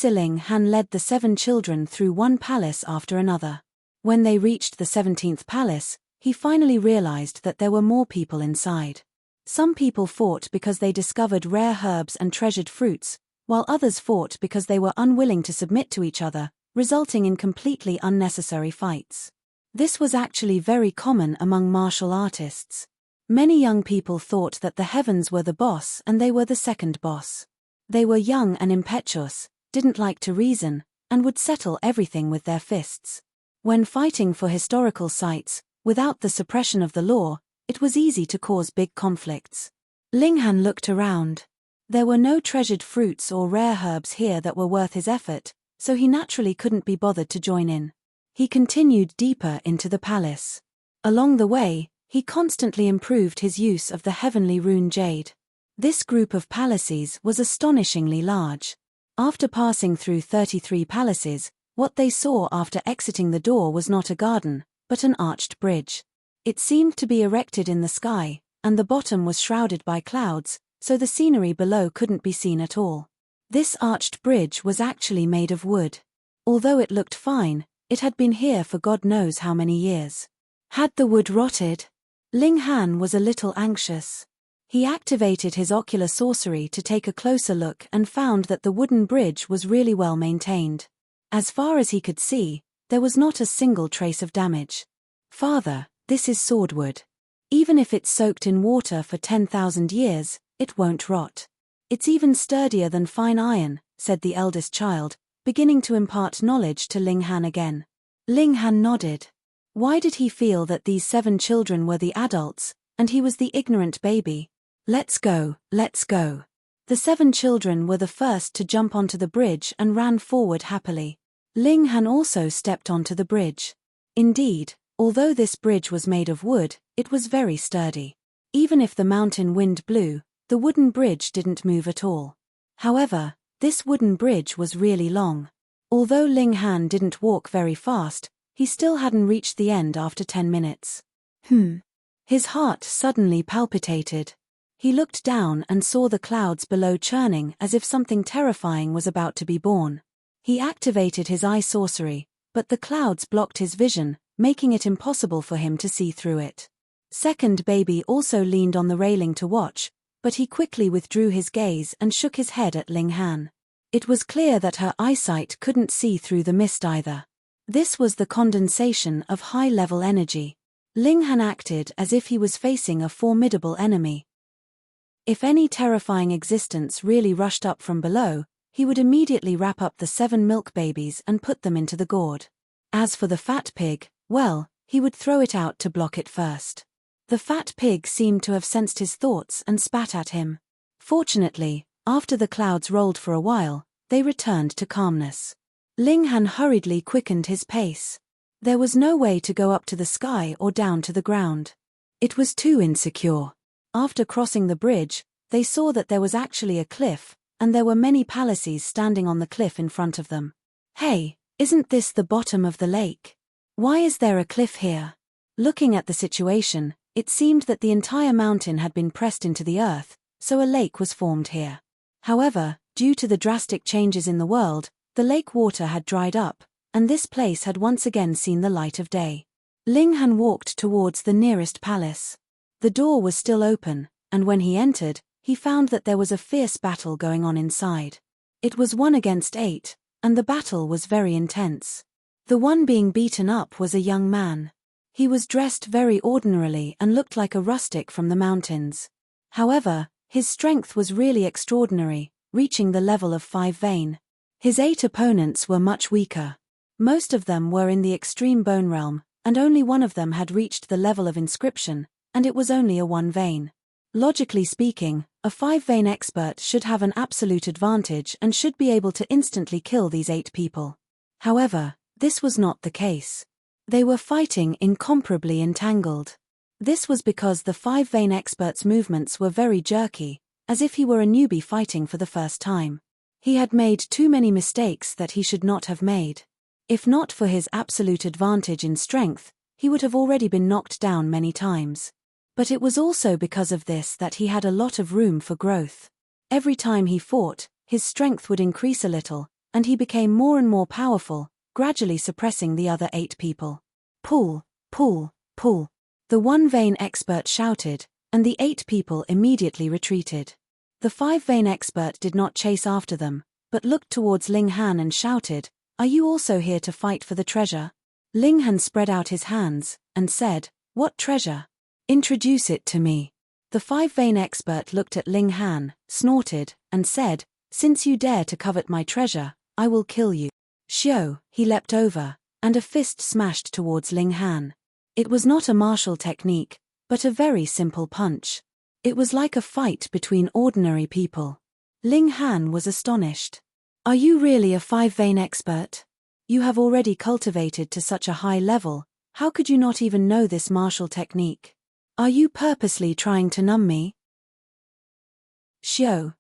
Ling Han led the 7 children through one palace after another. When they reached the 17th palace, he finally realized that there were more people inside. Some people fought because they discovered rare herbs and treasured fruits, while others fought because they were unwilling to submit to each other, resulting in completely unnecessary fights. This was actually very common among martial artists. Many young people thought that the heavens were the boss and they were the second boss. They were young and impetuous, didn't like to reason, and would settle everything with their fists. When fighting for historical sites, without the suppression of the law, it was easy to cause big conflicts. Ling Han looked around. There were no treasured fruits or rare herbs here that were worth his effort, so he naturally couldn't be bothered to join in. He continued deeper into the palace. Along the way, he constantly improved his use of the heavenly rune jade. This group of palaces was astonishingly large. After passing through 33 palaces, what they saw after exiting the door was not a garden, but an arched bridge. It seemed to be erected in the sky, and the bottom was shrouded by clouds, so the scenery below couldn't be seen at all. This arched bridge was actually made of wood. Although it looked fine, it had been here for God knows how many years. Had the wood rotted? Ling Han was a little anxious. He activated his ocular sorcery to take a closer look and found that the wooden bridge was really well maintained. As far as he could see, there was not a single trace of damage. "Father, this is swordwood. Even if it's soaked in water for 10,000 years, it won't rot. It's even sturdier than fine iron," said the eldest child, beginning to impart knowledge to Ling Han again. Ling Han nodded. Why did he feel that these 7 children were the adults, and he was the ignorant baby? Let's go, let's go." The 7 children were the first to jump onto the bridge and ran forward happily. Ling Han also stepped onto the bridge. Indeed, although this bridge was made of wood, it was very sturdy. Even if the mountain wind blew, the wooden bridge didn't move at all. However, this wooden bridge was really long. Although Ling Han didn't walk very fast, he still hadn't reached the end after 10 minutes. His heart suddenly palpitated. He looked down and saw the clouds below churning as if something terrifying was about to be born. He activated his eye sorcery, but the clouds blocked his vision, making it impossible for him to see through it. Second baby also leaned on the railing to watch, but he quickly withdrew his gaze and shook his head at Ling Han. It was clear that her eyesight couldn't see through the mist either. This was the condensation of high-level energy. Ling Han acted as if he was facing a formidable enemy. If any terrifying existence really rushed up from below, he would immediately wrap up the 7 milk babies and put them into the gourd. As for the fat pig, well, he would throw it out to block it first. The fat pig seemed to have sensed his thoughts and spat at him. Fortunately, after the clouds rolled for a while, they returned to calmness. Ling Han hurriedly quickened his pace. There was no way to go up to the sky or down to the ground. It was too insecure. After crossing the bridge, they saw that there was actually a cliff, and there were many palaces standing on the cliff in front of them. "Hey, isn't this the bottom of the lake? Why is there a cliff here?" Looking at the situation, it seemed that the entire mountain had been pressed into the earth, so a lake was formed here. However, due to the drastic changes in the world, the lake water had dried up, and this place had once again seen the light of day. Ling Han walked towards the nearest palace. The door was still open, and when he entered, he found that there was a fierce battle going on inside. It was 1 against 8, and the battle was very intense. The one being beaten up was a young man. He was dressed very ordinarily and looked like a rustic from the mountains. However, his strength was really extraordinary, reaching the level of 5 vein. His 8 opponents were much weaker. Most of them were in the extreme bone realm, and only one of them had reached the level of inscription, and it was only a 1 vein. Logically speaking, a 5 vein expert should have an absolute advantage and should be able to instantly kill these 8 people. However, this was not the case. They were fighting incomparably entangled. This was because the five-vein expert's movements were very jerky, as if he were a newbie fighting for the first time. He had made too many mistakes that he should not have made. If not for his absolute advantage in strength, he would have already been knocked down many times. But it was also because of this that he had a lot of room for growth. Every time he fought, his strength would increase a little, and he became more and more powerful, gradually suppressing the other 8 people. Pull, pull, pull. The one-vein expert shouted, and the 8 people immediately retreated. The five-vein expert did not chase after them, but looked towards Ling Han and shouted, "Are you also here to fight for the treasure?" Ling Han spread out his hands, and said, "What treasure? Introduce it to me." The five-vein expert looked at Ling Han, snorted, and said, "Since you dare to covet my treasure, I will kill you." Shio, he leapt over, and a fist smashed towards Ling Han. It was not a martial technique, but a very simple punch. It was like a fight between ordinary people. Ling Han was astonished. "Are you really a five-vein expert? You have already cultivated to such a high level, how could you not even know this martial technique? Are you purposely trying to numb me?" Shio,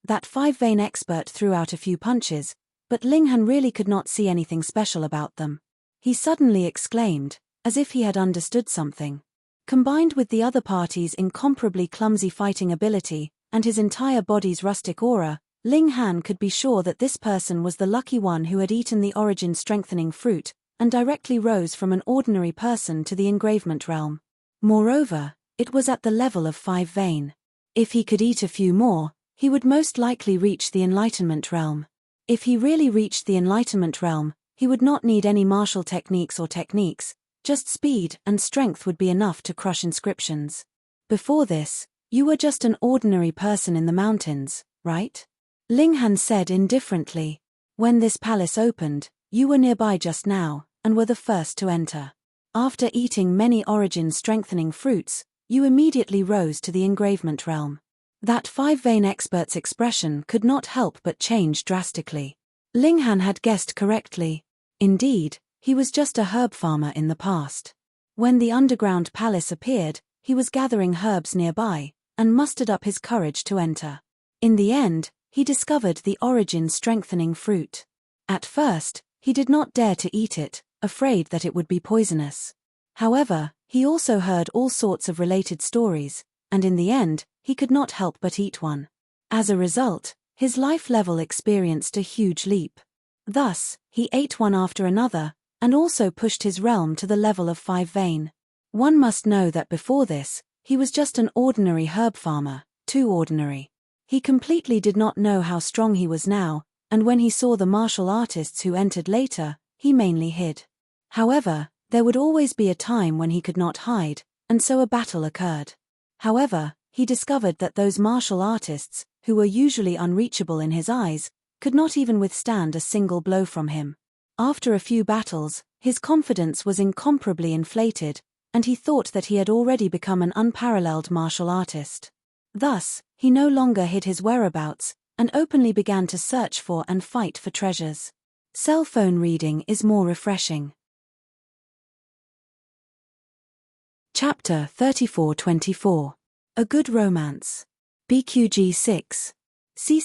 that five-vein expert threw out a few punches, but Ling Han really could not see anything special about them. He suddenly exclaimed, as if he had understood something. Combined with the other party's incomparably clumsy fighting ability, and his entire body's rustic aura, Ling Han could be sure that this person was the lucky one who had eaten the origin-strengthening fruit, and directly rose from an ordinary person to the engravement realm. Moreover, it was at the level of five-vein. If he could eat a few more, he would most likely reach the enlightenment realm. If he really reached the enlightenment realm, he would not need any martial techniques, just speed and strength would be enough to crush inscriptions. Before this, you were just an ordinary person in the mountains, right? Ling Han said indifferently. When this palace opened, you were nearby just now, and were the first to enter. After eating many origin-strengthening fruits, you immediately rose to the engravement realm. That five-vein expert's expression could not help but change drastically. Ling Han had guessed correctly. Indeed, he was just a herb farmer in the past. When the underground palace appeared, he was gathering herbs nearby, and mustered up his courage to enter. In the end, he discovered the origin-strengthening fruit. At first, he did not dare to eat it, afraid that it would be poisonous. However, he also heard all sorts of related stories, and in the end, he could not help but eat one. As a result, his life level experienced a huge leap. Thus, he ate one after another, and also pushed his realm to the level of five-vein. One must know that before this, he was just an ordinary herb farmer, too ordinary. He completely did not know how strong he was now, and when he saw the martial artists who entered later, he mainly hid. However, there would always be a time when he could not hide, and so a battle occurred. However, he discovered that those martial artists, who were usually unreachable in his eyes, could not even withstand a single blow from him. After a few battles, his confidence was incomparably inflated, and he thought that he had already become an unparalleled martial artist. Thus, he no longer hid his whereabouts, and openly began to search for and fight for treasures. Cell phone reading is more refreshing. Chapter 34-24. A Good Romance. BQG 6.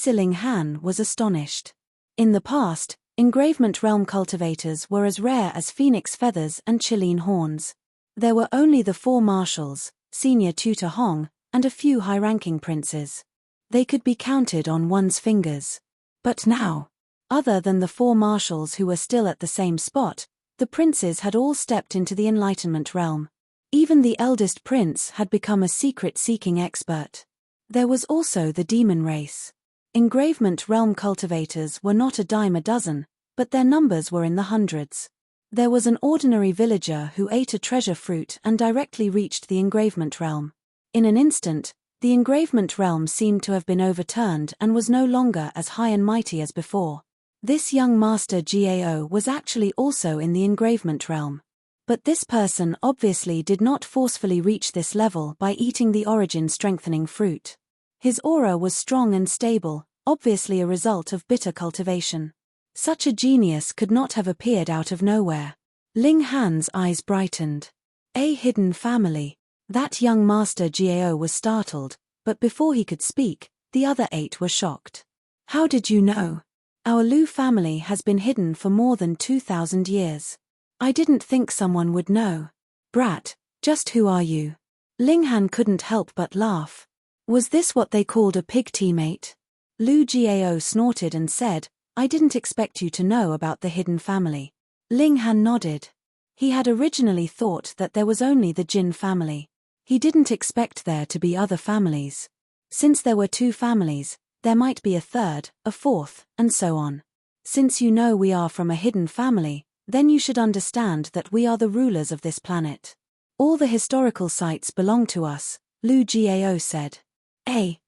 Ling Han was astonished. In the past, engravement realm cultivators were as rare as phoenix feathers and Chilean horns. There were only the 4 marshals, senior tutor Hong, and a few high-ranking princes. They could be counted on one's fingers. But now, other than the 4 marshals who were still at the same spot, the princes had all stepped into the enlightenment realm. Even the eldest prince had become a secret-seeking expert. There was also the demon race. Engravement realm cultivators were not a dime a dozen, but their numbers were in the hundreds. There was an ordinary villager who ate a treasure fruit and directly reached the engravement realm. In an instant, the engravement realm seemed to have been overturned and was no longer as high and mighty as before. This young master Gao was actually also in the engravement realm. But this person obviously did not forcefully reach this level by eating the origin-strengthening fruit. His aura was strong and stable, obviously a result of bitter cultivation. Such a genius could not have appeared out of nowhere. Ling Han's eyes brightened. A hidden family. That young master Gao was startled, but before he could speak, the other 8 were shocked. How did you know? Our Lu family has been hidden for more than 2,000 years. I didn't think someone would know. Brat, just who are you? Ling Han couldn't help but laugh. Was this what they called a pig teammate? Lu Jiao snorted and said, I didn't expect you to know about the hidden family. Ling Han nodded. He had originally thought that there was only the Jin family. He didn't expect there to be other families. Since there were 2 families, there might be a third, a fourth, and so on. Since you know we are from a hidden family, then you should understand that we are the rulers of this planet. All the historical sites belong to us, Lu Jiao said.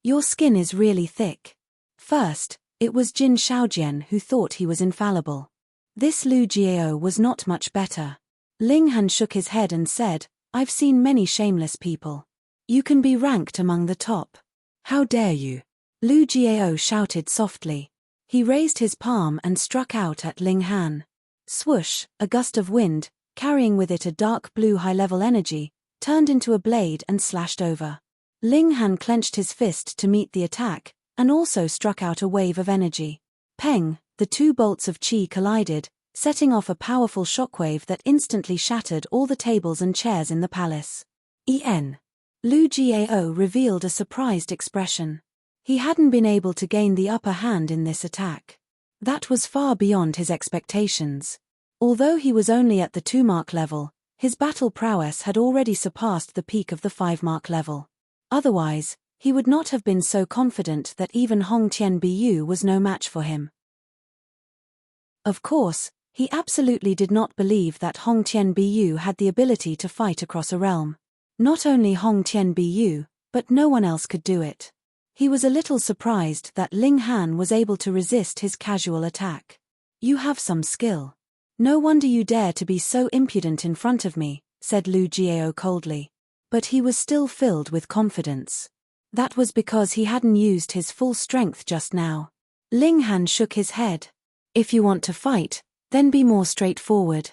Your skin is really thick. First, it was Jin Shaojian who thought he was infallible. This Lu Jiao was not much better. Ling Han shook his head and said, I've seen many shameless people. You can be ranked among the top. How dare you? Lu Jiao shouted softly. He raised his palm and struck out at Ling Han. Swoosh, a gust of wind, carrying with it a dark blue high-level energy, turned into a blade and slashed over. Ling Han clenched his fist to meet the attack, and also struck out a wave of energy. Peng, the 2 bolts of qi collided, setting off a powerful shockwave that instantly shattered all the tables and chairs in the palace. Lu Jiao revealed a surprised expression. He hadn't been able to gain the upper hand in this attack. That was far beyond his expectations. Although he was only at the 2-mark level, his battle prowess had already surpassed the peak of the 5-mark level. Otherwise, he would not have been so confident that even Hong Tianbiyu was no match for him. Of course, he absolutely did not believe that Hong Tianbiyu had the ability to fight across a realm. Not only Hong Tianbiyu, but no one else could do it. He was a little surprised that Ling Han was able to resist his casual attack. You have some skill. No wonder you dare to be so impudent in front of me, said Lu Jiao coldly. But he was still filled with confidence. That was because he hadn't used his full strength just now. Ling Han shook his head. If you want to fight, then be more straightforward.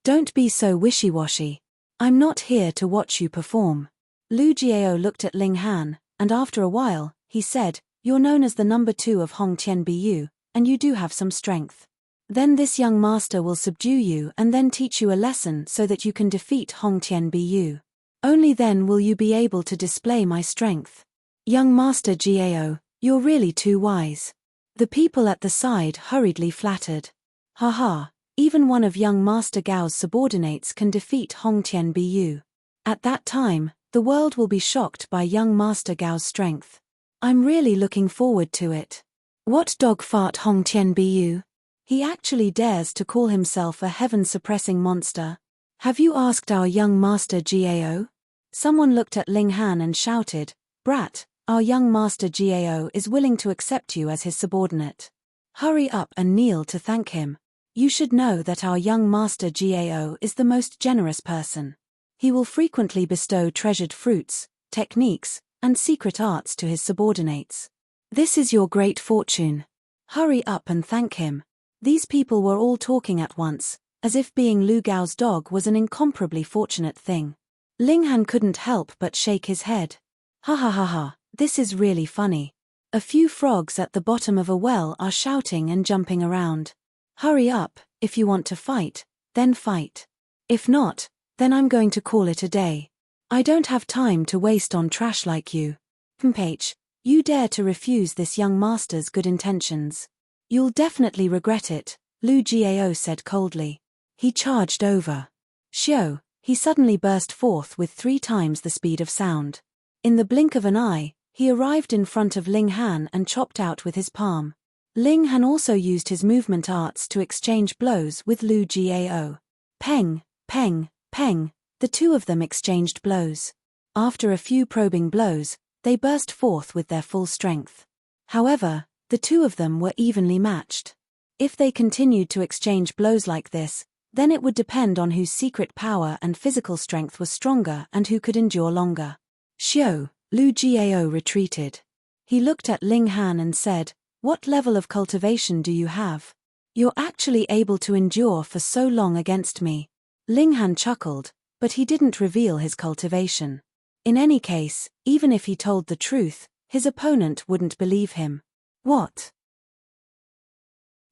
Don't be so wishy-washy. I'm not here to watch you perform. Lu Jiao looked at Ling Han, and after a while, he said, You're known as the number 2 of Hong Tianbiyu, and you do have some strength. Then this young master will subdue you and then teach you a lesson so that you can defeat Hong Tianbiyu. Only then will you be able to display my strength. Young Master Jiao, you're really too wise. The people at the side hurriedly flattered. Haha, even one of young Master Gao's subordinates can defeat Hong Tianbiyu. At that time, the world will be shocked by young Master Gao's strength. I'm really looking forward to it. What dog fart Hong Tianbiyu? He actually dares to call himself a heaven-suppressing monster. Have you asked our young Master Jiao? Someone looked at Ling Han and shouted, Brat, our young Master Jiao is willing to accept you as his subordinate. Hurry up and kneel to thank him. You should know that our young Master Jiao is the most generous person. He will frequently bestow treasured fruits, techniques, and secret arts to his subordinates. This is your great fortune. Hurry up and thank him. These people were all talking at once, as if being Lu Gao's dog was an incomparably fortunate thing. Ling Han couldn't help but shake his head. Ha ha ha ha, this is really funny. A few frogs at the bottom of a well are shouting and jumping around. Hurry up, if you want to fight, then fight. If not, then I'm going to call it a day. I don't have time to waste on trash like you. Mph, you dare to refuse this young master's good intentions. You'll definitely regret it, Lu Jiao said coldly. He charged over. Xiao, he suddenly burst forth with 3 times the speed of sound. In the blink of an eye, he arrived in front of Ling Han and chopped out with his palm. Ling Han also used his movement arts to exchange blows with Lu Jiao. Peng, peng, peng, the 2 of them exchanged blows. After a few probing blows, they burst forth with their full strength. However, the 2 of them were evenly matched. If they continued to exchange blows like this, then it would depend on whose secret power and physical strength was stronger and who could endure longer. Xiao, Lu Jiao retreated. He looked at Ling Han and said, What level of cultivation do you have? You're actually able to endure for so long against me. Ling Han chuckled, but he didn't reveal his cultivation. In any case, even if he told the truth, his opponent wouldn't believe him. What?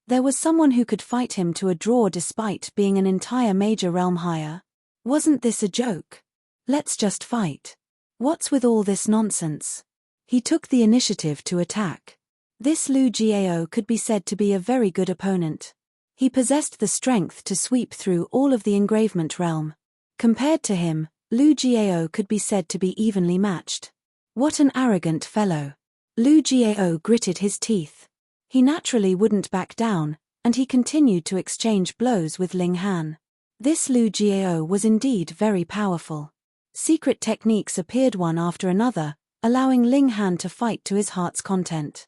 There was someone who could fight him to a draw despite being an entire major realm higher? Wasn't this a joke? Let's just fight. What's with all this nonsense? He took the initiative to attack. This Lu Jiao could be said to be a very good opponent. He possessed the strength to sweep through all of the engravement realm. Compared to him, Lu Jiao could be said to be evenly matched. What an arrogant fellow. Lu Jiao gritted his teeth. He naturally wouldn't back down, and he continued to exchange blows with Ling Han. This Lu Jiao was indeed very powerful. Secret techniques appeared one after another, allowing Ling Han to fight to his heart's content.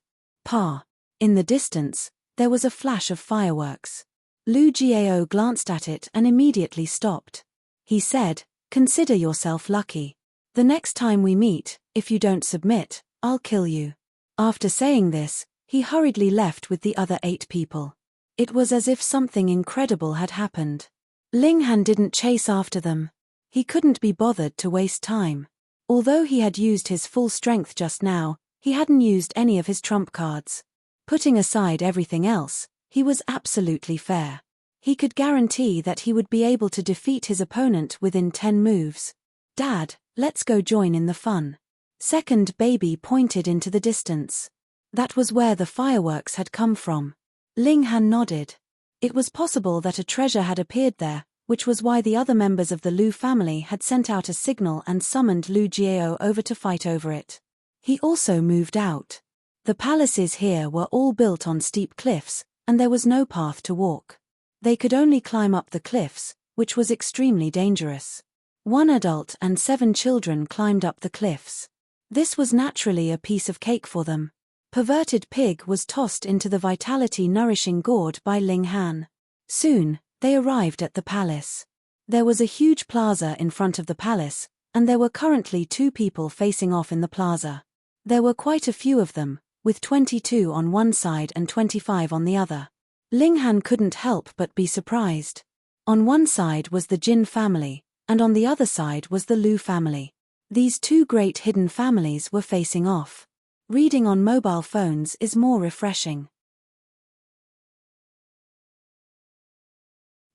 In the distance, there was a flash of fireworks. Lu Jiao glanced at it and immediately stopped. He said, "Consider yourself lucky. The next time we meet, if you don't submit, I'll kill you." After saying this, he hurriedly left with the other 8 people. It was as if something incredible had happened. Ling Han didn't chase after them. He couldn't be bothered to waste time. Although he had used his full strength just now, he hadn't used any of his trump cards. Putting aside everything else, he was absolutely fair. He could guarantee that he would be able to defeat his opponent within 10 moves. "Dad, let's go join in the fun." Second baby pointed into the distance. That was where the fireworks had come from. Ling Han nodded. It was possible that a treasure had appeared there, which was why the other members of the Lu family had sent out a signal and summoned Lu Jiao over to fight over it. He also moved out. The palaces here were all built on steep cliffs, and there was no path to walk. They could only climb up the cliffs, which was extremely dangerous. 1 adult and 7 children climbed up the cliffs. This was naturally a piece of cake for them. Perverted Pig was tossed into the vitality-nourishing gourd by Ling Han. Soon, they arrived at the palace. There was a huge plaza in front of the palace, and there were currently 2 people facing off in the plaza. There were quite a few of them, with 22 on one side and 25 on the other. Ling Han couldn't help but be surprised. On one side was the Jin family, and on the other side was the Lu family. These 2 great hidden families were facing off. Reading on mobile phones is more refreshing.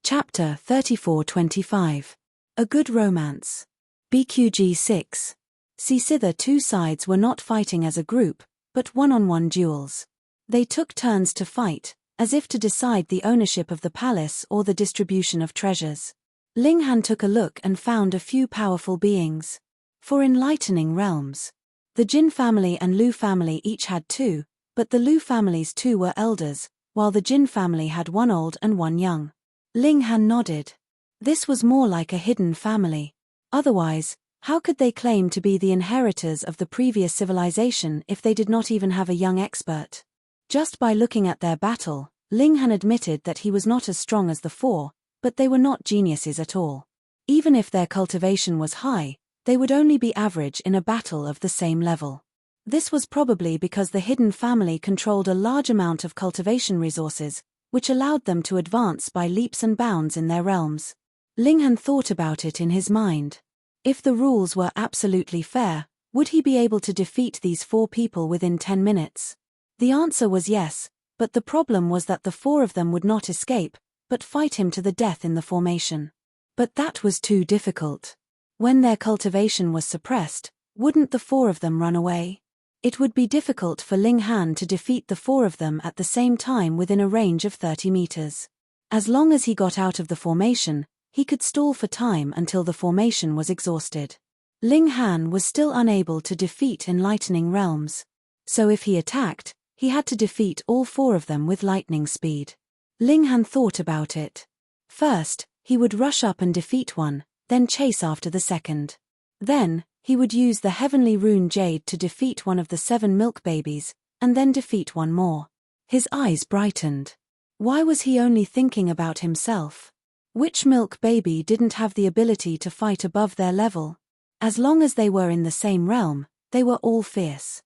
Chapter 34-25. A Good Romance. BQG 6. See, the 2 sides were not fighting as a group, but one-on-one duels. They took turns to fight, as if to decide the ownership of the palace or the distribution of treasures. Ling Han took a look and found a few powerful beings. For enlightening realms. The Jin family and Lu family each had 2, but the Lu family's 2 were elders, while the Jin family had 1 old and 1 young. Ling Han nodded. This was more like a hidden family. Otherwise, how could they claim to be the inheritors of the previous civilization if they did not even have a young expert? Just by looking at their battle, Ling Han admitted that he was not as strong as the 4, but they were not geniuses at all. Even if their cultivation was high, they would only be average in a battle of the same level. This was probably because the hidden family controlled a large amount of cultivation resources, which allowed them to advance by leaps and bounds in their realms. Ling Han thought about it in his mind. If the rules were absolutely fair, would he be able to defeat these 4 people within 10 minutes? The answer was yes, but the problem was that the 4 of them would not escape, but fight him to the death in the formation. But that was too difficult. When their cultivation was suppressed, wouldn't the 4 of them run away? It would be difficult for Ling Han to defeat the 4 of them at the same time within a range of 30 meters. As long as he got out of the formation, he could stall for time until the formation was exhausted. Ling Han was still unable to defeat enlightening realms. So if he attacked, he had to defeat all 4 of them with lightning speed. Ling Han thought about it. First, he would rush up and defeat one, then chase after the second. Then, he would use the heavenly rune jade to defeat one of the 7 milk babies, and then defeat one more. His eyes brightened. Why was he only thinking about himself? Which milk baby didn't have the ability to fight above their level? As long as they were in the same realm, they were all fierce.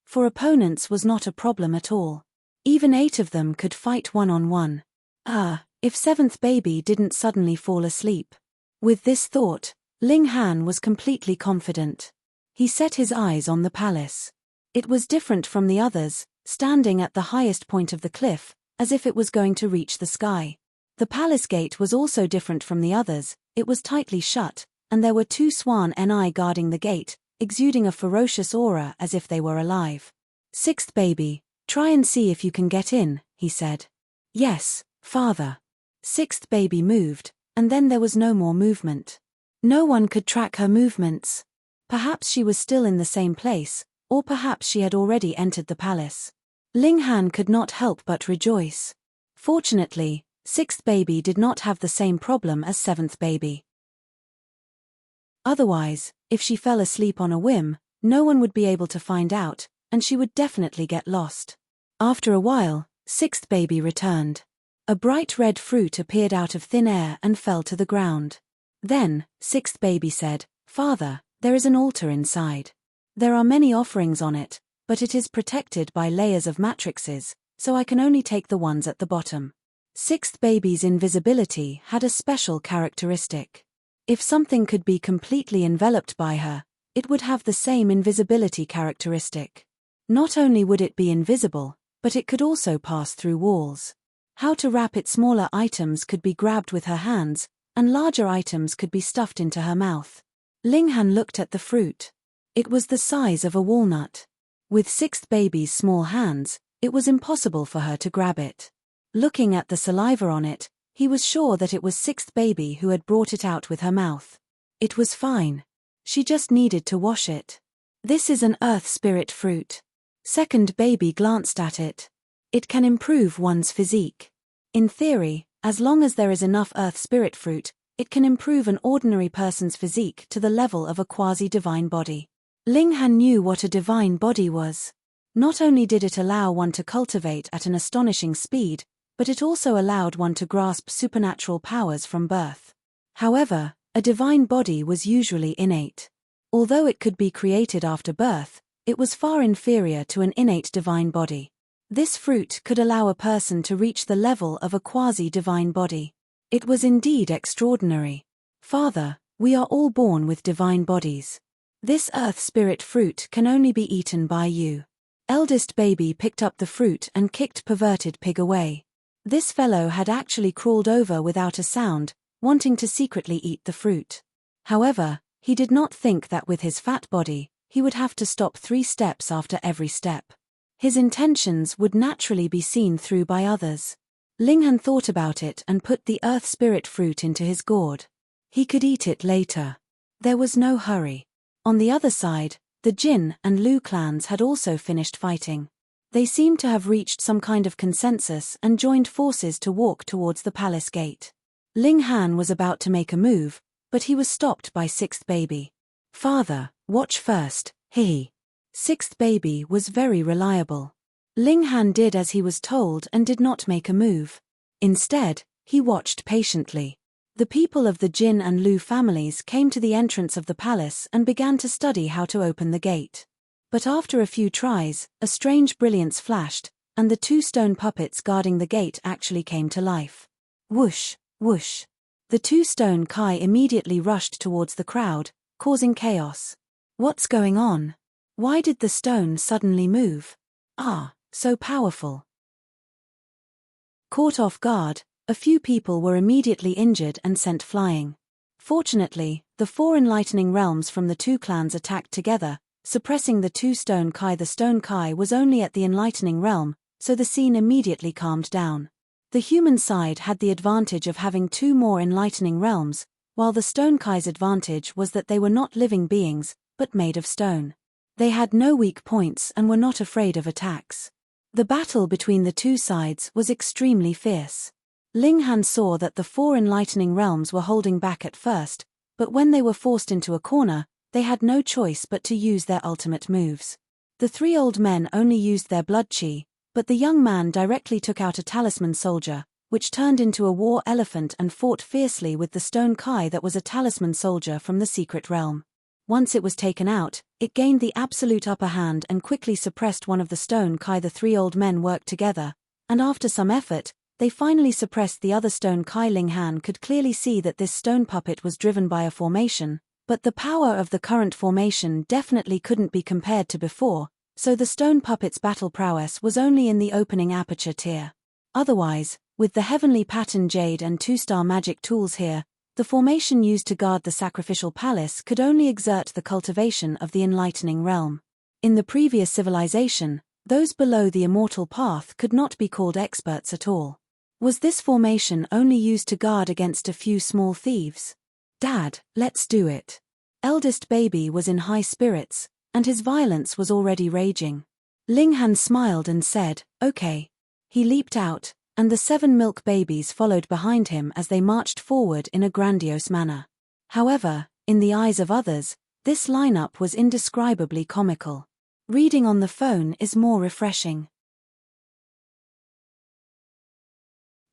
For opponents was not a problem at all. Even 8 of them could fight one-on-one. If 7th baby didn't suddenly fall asleep. With this thought, Ling Han was completely confident. He set his eyes on the palace. It was different from the others, standing at the highest point of the cliff, as if it was going to reach the sky. The palace gate was also different from the others. It was tightly shut, and there were 2 swan ni guarding the gate, exuding a ferocious aura as if they were alive. 6th baby, try and see if you can get in, he said. Yes, father. 6th baby moved, and then there was no more movement. No one could track her movements. Perhaps she was still in the same place, or perhaps she had already entered the palace. Ling Han could not help but rejoice. Fortunately, 6th baby did not have the same problem as 7th baby. Otherwise, if she fell asleep on a whim, no one would be able to find out, and she would definitely get lost. After a while, 6th baby returned. A bright red fruit appeared out of thin air and fell to the ground. Then, 6th baby said, "Father, there is an altar inside. There are many offerings on it, but it is protected by layers of matrices, so I can only take the ones at the bottom." 6th baby's invisibility had a special characteristic. If something could be completely enveloped by her, it would have the same invisibility characteristic. Not only would it be invisible, but it could also pass through walls. How to wrap it? Smaller items could be grabbed with her hands, and larger items could be stuffed into her mouth. Ling Han looked at the fruit. It was the size of a walnut. With 6th baby's small hands, it was impossible for her to grab it. Looking at the saliva on it, he was sure that it was 6th baby who had brought it out with her mouth. It was fine. She just needed to wash it. This is an earth spirit fruit. 2nd baby glanced at it. It can improve one's physique. In theory, as long as there is enough earth spirit fruit, it can improve an ordinary person's physique to the level of a quasi-divine body. Ling Han knew what a divine body was. Not only did it allow one to cultivate at an astonishing speed, but it also allowed one to grasp supernatural powers from birth. However, a divine body was usually innate. Although it could be created after birth, it was far inferior to an innate divine body. This fruit could allow a person to reach the level of a quasi-divine body. It was indeed extraordinary. "Father, we are all born with divine bodies. This earth spirit fruit can only be eaten by you." Eldest baby picked up the fruit and kicked perverted pig away. This fellow had actually crawled over without a sound, wanting to secretly eat the fruit. However, he did not think that with his fat body, he would have to stop 3 steps after every step. His intentions would naturally be seen through by others. Ling Han thought about it and put the earth spirit fruit into his gourd. He could eat it later. There was no hurry. On the other side, the Jin and Lu clans had also finished fighting. They seemed to have reached some kind of consensus and joined forces to walk towards the palace gate. Ling Han was about to make a move, but he was stopped by 6th baby. "Father, watch first, he." 6th baby was very reliable. Ling Han did as he was told and did not make a move. Instead, he watched patiently. The people of the Jin and Lu families came to the entrance of the palace and began to study how to open the gate. But after a few tries, a strange brilliance flashed, and the 2 stone puppets guarding the gate actually came to life. Whoosh, whoosh. The 2 stone kai immediately rushed towards the crowd, causing chaos. What's going on? Why did the stone suddenly move? So powerful. Caught off guard, a few people were immediately injured and sent flying. Fortunately, the 4 enlightening realms from the 2 clans attacked together, suppressing the 2 stone kai. The stone kai was only at the enlightening realm, so the scene immediately calmed down. The human side had the advantage of having 2 more enlightening realms, while the stone kai's advantage was that they were not living beings, but made of stone. They had no weak points and were not afraid of attacks. The battle between the 2 sides was extremely fierce. Ling Han saw that the 4 enlightening realms were holding back at first, but when they were forced into a corner, they had no choice but to use their ultimate moves. The 3 old men only used their blood chi, but the young man directly took out a talisman soldier, which turned into a war elephant and fought fiercely with the stone kai that was a talisman soldier from the secret realm. Once it was taken out, it gained the absolute upper hand and quickly suppressed one of the stone Kai. The three old men worked together, and after some effort, they finally suppressed the other stone Kai. Ling Han could clearly see that this stone puppet was driven by a formation, but the power of the current formation definitely couldn't be compared to before, so the stone puppet's battle prowess was only in the opening aperture tier. Otherwise, with the heavenly pattern jade and 2-star magic tools here, the formation used to guard the sacrificial palace could only exert the cultivation of the enlightening realm. In the previous civilization, those below the immortal path could not be called experts at all. Was this formation only used to guard against a few small thieves? Dad, let's do it. Eldest baby was in high spirits, and his violence was already raging. Ling Han smiled and said, okay. He leaped out, and the 7 milk babies followed behind him as they marched forward in a grandiose manner. However, in the eyes of others, this lineup was indescribably comical. Reading on the phone is more refreshing.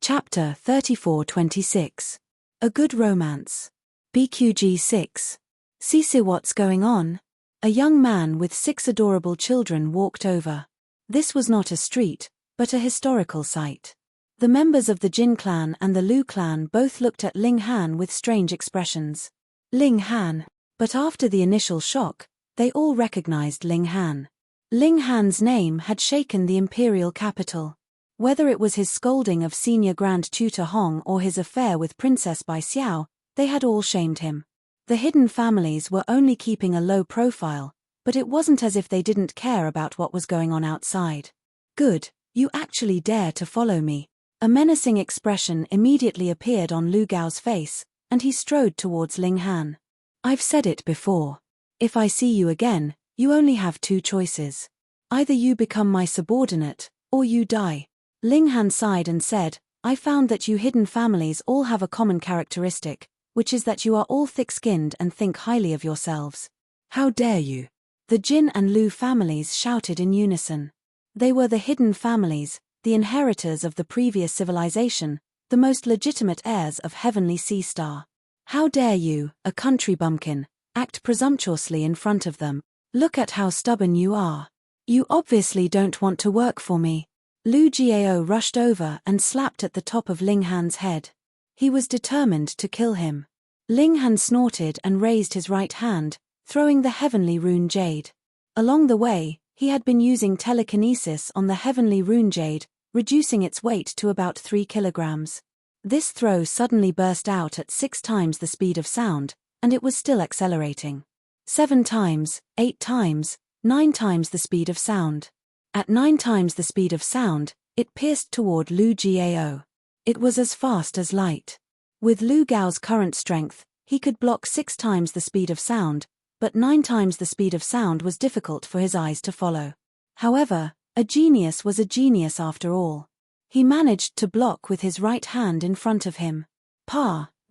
Chapter 34-26. A Good Romance. BQG 6. Cece, what's going on? A young man with 6 adorable children walked over. This was not a street, but a historical site. The members of the Jin clan and the Lu clan both looked at Ling Han with strange expressions. Ling Han. But after the initial shock, they all recognized Ling Han. Ling Han's name had shaken the imperial capital. Whether it was his scolding of senior Grand Tutor Hong or his affair with Princess Bai Xiao, they had all shamed him. The hidden families were only keeping a low profile, but it wasn't as if they didn't care about what was going on outside. Good, you actually dare to follow me. A menacing expression immediately appeared on Lu Gao's face, and he strode towards Ling Han. I've said it before. If I see you again, you only have 2 choices. Either you become my subordinate, or you die. Ling Han sighed and said, I found that you hidden families all have a common characteristic, which is that you are all thick-skinned and think highly of yourselves. How dare you? The Jin and Lu families shouted in unison. They were the hidden families, the inheritors of the previous civilization, the most legitimate heirs of Heavenly Sea Star. How dare you, a country bumpkin, act presumptuously in front of them? Look at how stubborn you are. You obviously don't want to work for me. Lu Jiao rushed over and slapped at the top of Ling Han's head. He was determined to kill him. Ling Han snorted and raised his right hand, throwing the heavenly rune jade. Along the way, he had been using telekinesis on the heavenly rune jade, reducing its weight to about 3 kilograms. This throw suddenly burst out at 6 times the speed of sound, and it was still accelerating. 7 times, 8 times, 9 times the speed of sound. At 9 times the speed of sound, it pierced toward Lu Jiao. It was as fast as light. With Lu Gao's current strength, he could block 6 times the speed of sound, but 9 times the speed of sound was difficult for his eyes to follow. However, a genius was a genius after all. He managed to block with his right hand in front of him.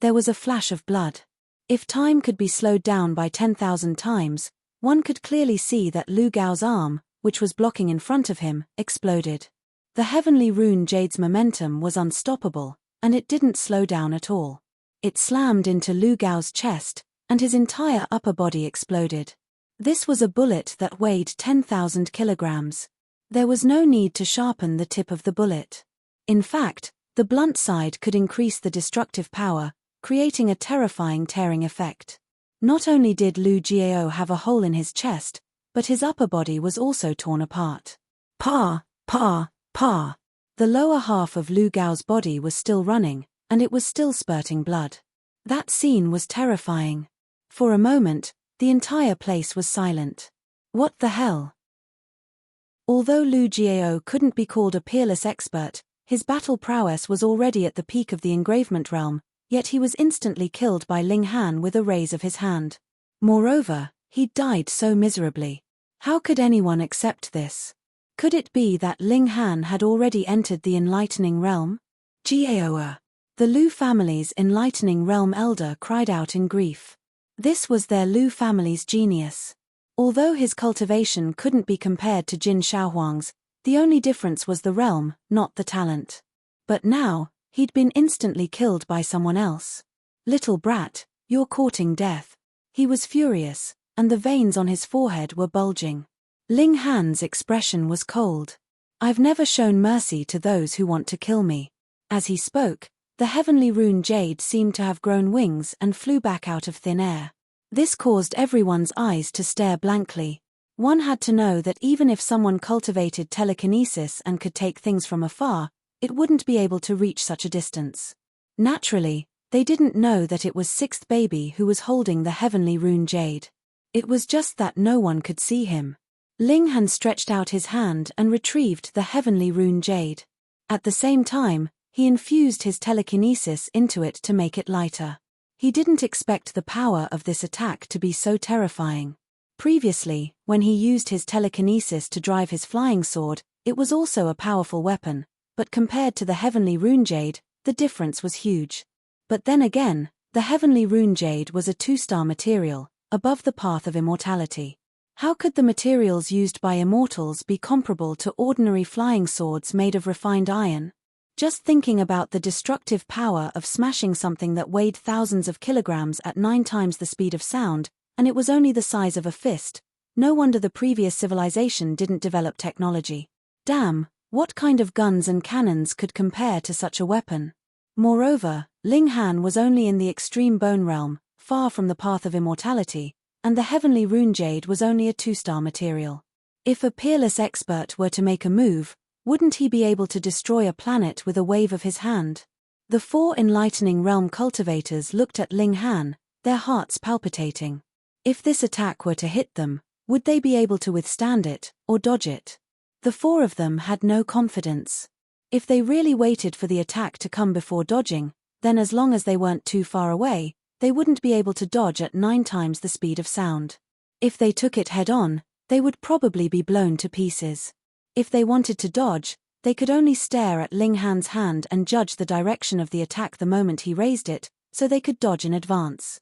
There was a flash of blood. If time could be slowed down by 10,000 times, one could clearly see that Lu Gao's arm, which was blocking in front of him, exploded. The heavenly rune jade's momentum was unstoppable, and it didn't slow down at all. It slammed into Lu Gao's chest, and his entire upper body exploded. This was a bullet that weighed 10,000 kilograms. There was no need to sharpen the tip of the bullet. In fact, the blunt side could increase the destructive power, creating a terrifying tearing effect. Not only did Lu Jiao have a hole in his chest, but his upper body was also torn apart. The lower half of Lu Gao's body was still running, and it was still spurting blood. That scene was terrifying. For a moment, the entire place was silent. What the hell? Although Lu Jiao couldn't be called a peerless expert, his battle prowess was already at the peak of the engravement realm, yet he was instantly killed by Ling Han with a raise of his hand. Moreover, he died so miserably. How could anyone accept this? Could it be that Ling Han had already entered the enlightening realm? Jiao. The Lu family's enlightening realm elder cried out in grief. This was their Lu family's genius. Although his cultivation couldn't be compared to Jin Shaohuang's, the only difference was the realm, not the talent. But now, he'd been instantly killed by someone else. Little brat, you're courting death. He was furious, and the veins on his forehead were bulging. Ling Han's expression was cold. "I've never shown mercy to those who want to kill me." As he spoke, the heavenly rune jade seemed to have grown wings and flew back out of thin air. This caused everyone's eyes to stare blankly. One had to know that even if someone cultivated telekinesis and could take things from afar, it wouldn't be able to reach such a distance. Naturally, they didn't know that it was sixth baby who was holding the heavenly rune jade. It was just that no one could see him. Ling Han stretched out his hand and retrieved the heavenly rune jade. At the same time, he infused his telekinesis into it to make it lighter. He didn't expect the power of this attack to be so terrifying. Previously, when he used his telekinesis to drive his flying sword, it was also a powerful weapon, but compared to the heavenly rune jade, the difference was huge. But then again, the heavenly rune jade was a 2-star material, above the path of immortality. How could the materials used by immortals be comparable to ordinary flying swords made of refined iron? Just thinking about the destructive power of smashing something that weighed thousands of kilograms at 9 times the speed of sound, and it was only the size of a fist, no wonder the previous civilization didn't develop technology. Damn, what kind of guns and cannons could compare to such a weapon? Moreover, Ling Han was only in the extreme bone realm, far from the path of immortality, and the heavenly rune jade was only a 2-star material. If a peerless expert were to make a move, wouldn't he be able to destroy a planet with a wave of his hand? The 4 enlightening realm cultivators looked at Ling Han, their hearts palpitating. If this attack were to hit them, would they be able to withstand it, or dodge it? The 4 of them had no confidence. If they really waited for the attack to come before dodging, then as long as they weren't too far away, they wouldn't be able to dodge at 9 times the speed of sound. If they took it head-on, they would probably be blown to pieces. If they wanted to dodge, they could only stare at Ling Han's hand and judge the direction of the attack the moment he raised it, so they could dodge in advance.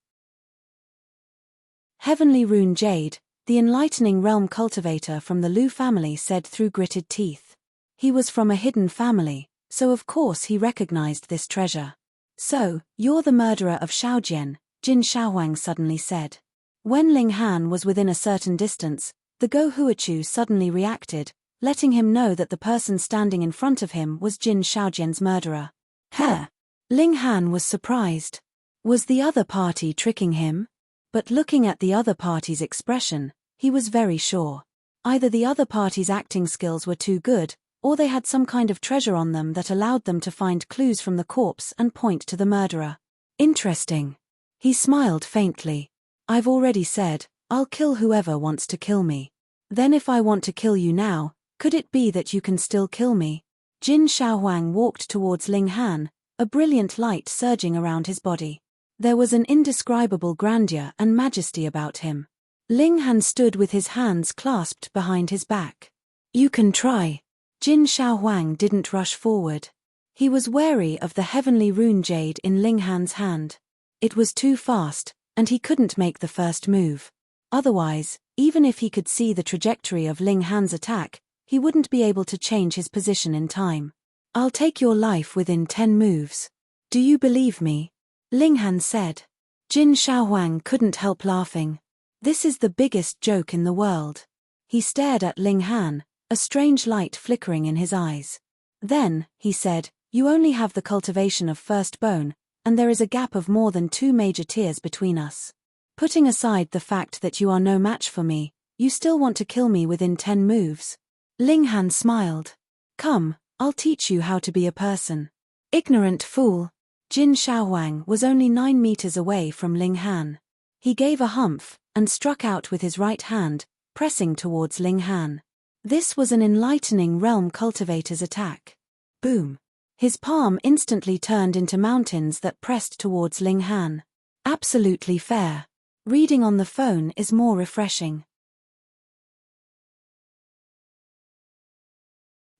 Heavenly rune jade, the enlightening realm cultivator from the Lu family said through gritted teeth. He was from a hidden family, so of course he recognized this treasure. "So, you're the murderer of Xiaojian," Jin Xiaohuang suddenly said. When Ling Han was within a certain distance, the Go Huachu suddenly reacted, letting him know that the person standing in front of him was Jin Xiaojian's murderer. Huh! Ling Han was surprised. Was the other party tricking him? But looking at the other party's expression, he was very sure. Either the other party's acting skills were too good, or they had some kind of treasure on them that allowed them to find clues from the corpse and point to the murderer. Interesting. He smiled faintly. "I've already said, I'll kill whoever wants to kill me. Then if I want to kill you now, could it be that you can still kill me?" Jin Xiaohuang walked towards Ling Han, a brilliant light surging around his body. There was an indescribable grandeur and majesty about him. Ling Han stood with his hands clasped behind his back. "You can try." Jin Xiaohuang didn't rush forward. He was wary of the heavenly rune jade in Ling Han's hand. It was too fast, and he couldn't make the first move. Otherwise, even if he could see the trajectory of Ling Han's attack, he wouldn't be able to change his position in time. "I'll take your life within 10 moves. Do you believe me?" Ling Han said. Jin Xiaohuang couldn't help laughing. This is the biggest joke in the world. He stared at Ling Han, a strange light flickering in his eyes. Then, he said, "You only have the cultivation of first bone, and there is a gap of more than 2 major tiers between us. Putting aside the fact that you are no match for me, you still want to kill me within 10 moves?" Ling Han smiled. "Come, I'll teach you how to be a person." "Ignorant fool." Jin Xiaohuang was only 9 meters away from Ling Han. He gave a humph, and struck out with his right hand, pressing towards Ling Han. This was an enlightening realm cultivator's attack. Boom! His palm instantly turned into mountains that pressed towards Ling Han. Absolutely fair. Reading on the phone is more refreshing.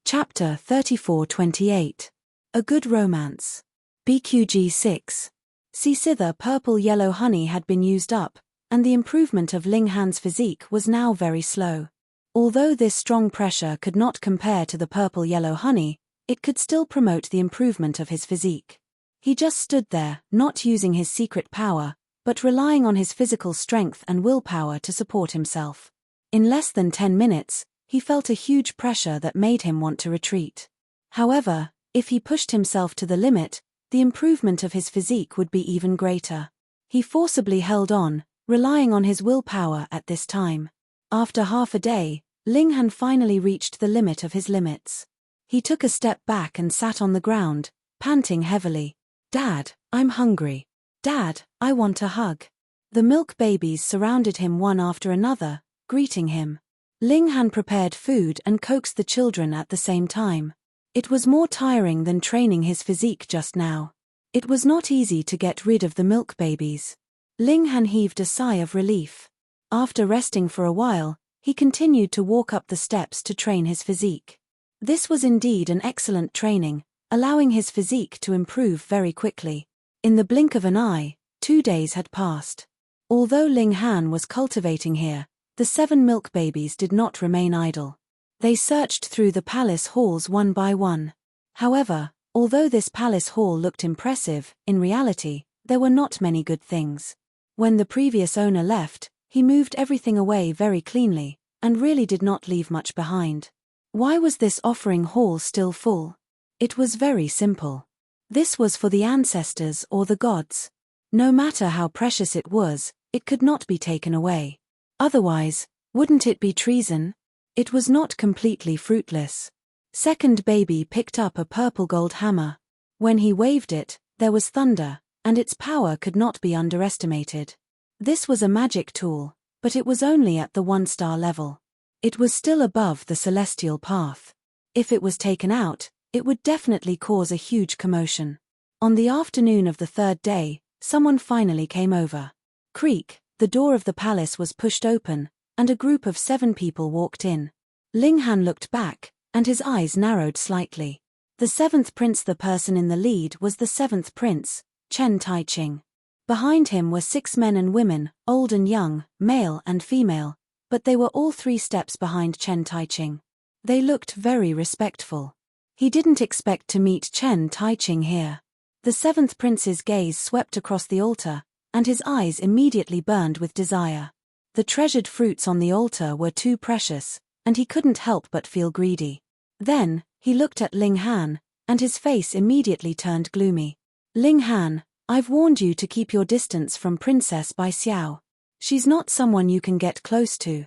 Chapter 34-28. A Good Romance. BQG 6. See thither purple-yellow honey had been used up, and the improvement of Ling Han's physique was now very slow. Although this strong pressure could not compare to the purple-yellow honey, it could still promote the improvement of his physique. He just stood there, not using his secret power, but relying on his physical strength and willpower to support himself. In less than 10 minutes, he felt a huge pressure that made him want to retreat. However, if he pushed himself to the limit, the improvement of his physique would be even greater. He forcibly held on, relying on his willpower at this time. After half a day, Ling Han finally reached the limit of his limits. He took a step back and sat on the ground, panting heavily. "Dad, I'm hungry. Dad, I want a hug." The milk babies surrounded him one after another, greeting him. Ling Han prepared food and coaxed the children at the same time. It was more tiring than training his physique just now. It was not easy to get rid of the milk babies. Ling Han heaved a sigh of relief. After resting for a while, he continued to walk up the steps to train his physique. This was indeed an excellent training, allowing his physique to improve very quickly. In the blink of an eye, 2 days had passed. Although Ling Han was cultivating here, the 7 milk babies did not remain idle. They searched through the palace halls one by one. However, although this palace hall looked impressive, in reality, there were not many good things. When the previous owner left, he moved everything away very cleanly, and really did not leave much behind. Why was this offering hall still full? It was very simple. This was for the ancestors or the gods. No matter how precious it was, it could not be taken away. Otherwise, wouldn't it be treason? It was not completely fruitless. Second baby picked up a purple gold hammer. When he waved it, there was thunder, and its power could not be underestimated. This was a magic tool, but it was only at the 1-star level. It was still above the celestial path. If it was taken out, it would definitely cause a huge commotion. On the afternoon of the 3rd day, someone finally came over. Creak, the door of the palace was pushed open, and a group of 7 people walked in. Ling Han looked back, and his eyes narrowed slightly. The 7th prince, the person in the lead, was the 7th prince, Chen Taiqing. Behind him were 6 men and women, old and young, male and female, but they were all 3 steps behind Chen Taiqing. They looked very respectful. He didn't expect to meet Chen Taiqing here. The 7th prince's gaze swept across the altar, and his eyes immediately burned with desire. The treasured fruits on the altar were too precious, and he couldn't help but feel greedy. Then, he looked at Ling Han, and his face immediately turned gloomy. "Ling Han, I've warned you to keep your distance from Princess Bai Xiao. She's not someone you can get close to."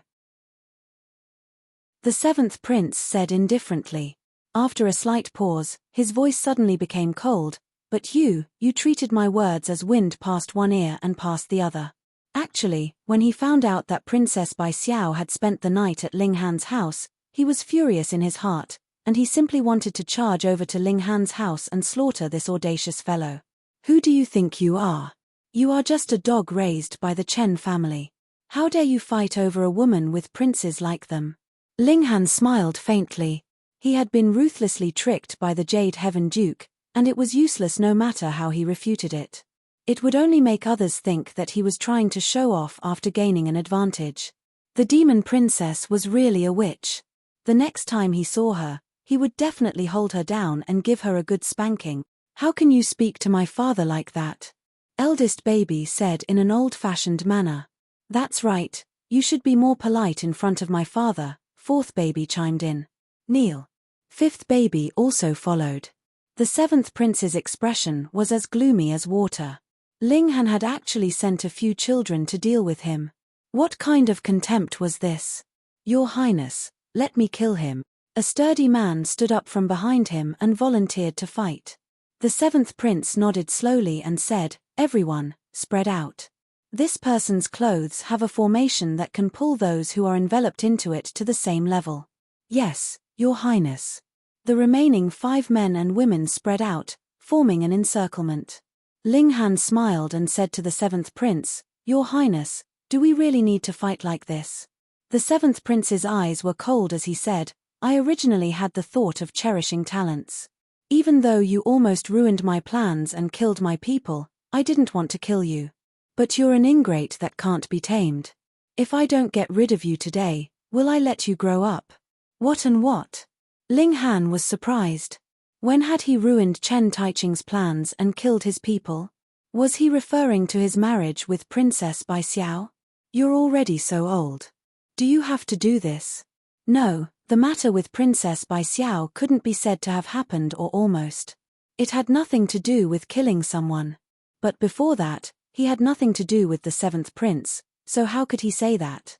The 7th prince said indifferently. After a slight pause, his voice suddenly became cold. "But you treated my words as wind past one ear and past the other." Actually, when he found out that Princess Bai Xiao had spent the night at Ling Han's house, he was furious in his heart, and he simply wanted to charge over to Ling Han's house and slaughter this audacious fellow. "Who do you think you are? You are just a dog raised by the Chen family. How dare you fight over a woman with princes like them?" Ling Han smiled faintly. He had been ruthlessly tricked by the Jade Heaven Duke, and it was useless no matter how he refuted it. It would only make others think that he was trying to show off after gaining an advantage. The demon princess was really a witch. The next time he saw her, he would definitely hold her down and give her a good spanking. "How can you speak to my father like that?" Eldest baby said in an old-fashioned manner. "That's right, you should be more polite in front of my father," 4th baby chimed in. "Kneel." 5th baby also followed. The 7th prince's expression was as gloomy as water. Ling Han had actually sent a few children to deal with him. What kind of contempt was this? "Your Highness, let me kill him." A sturdy man stood up from behind him and volunteered to fight. The 7th prince nodded slowly and said, "Everyone, spread out. This person's clothes have a formation that can pull those who are enveloped into it to the same level." "Yes, Your Highness." The remaining 5 men and women spread out, forming an encirclement. Ling Han smiled and said to the 7th prince, "Your Highness, do we really need to fight like this?" The 7th prince's eyes were cold as he said, "I originally had the thought of cherishing talents. Even though you almost ruined my plans and killed my people, I didn't want to kill you. But you're an ingrate that can't be tamed. If I don't get rid of you today, will I let you grow up?" "What and what?" Ling Han was surprised. When had he ruined Chen Taiqing's plans and killed his people? Was he referring to his marriage with Princess Bai Xiao? You're already so old. Do you have to do this? No, the matter with Princess Bai Xiao couldn't be said to have happened or almost. It had nothing to do with killing someone. But before that, he had nothing to do with the seventh prince, so how could he say that?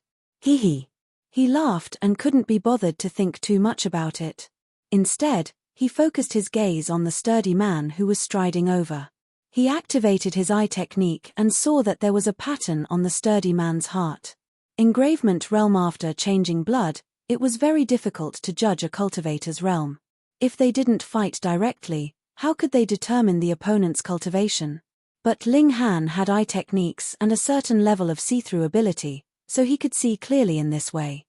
He laughed and couldn't be bothered to think too much about it. Instead, he focused his gaze on the sturdy man who was striding over. He activated his eye technique and saw that there was a pattern on the sturdy man's heart. Engravement realm. After changing blood, it was very difficult to judge a cultivator's realm. If they didn't fight directly, how could they determine the opponent's cultivation? But Ling Han had eye techniques and a certain level of see-through ability, so he could see clearly in this way.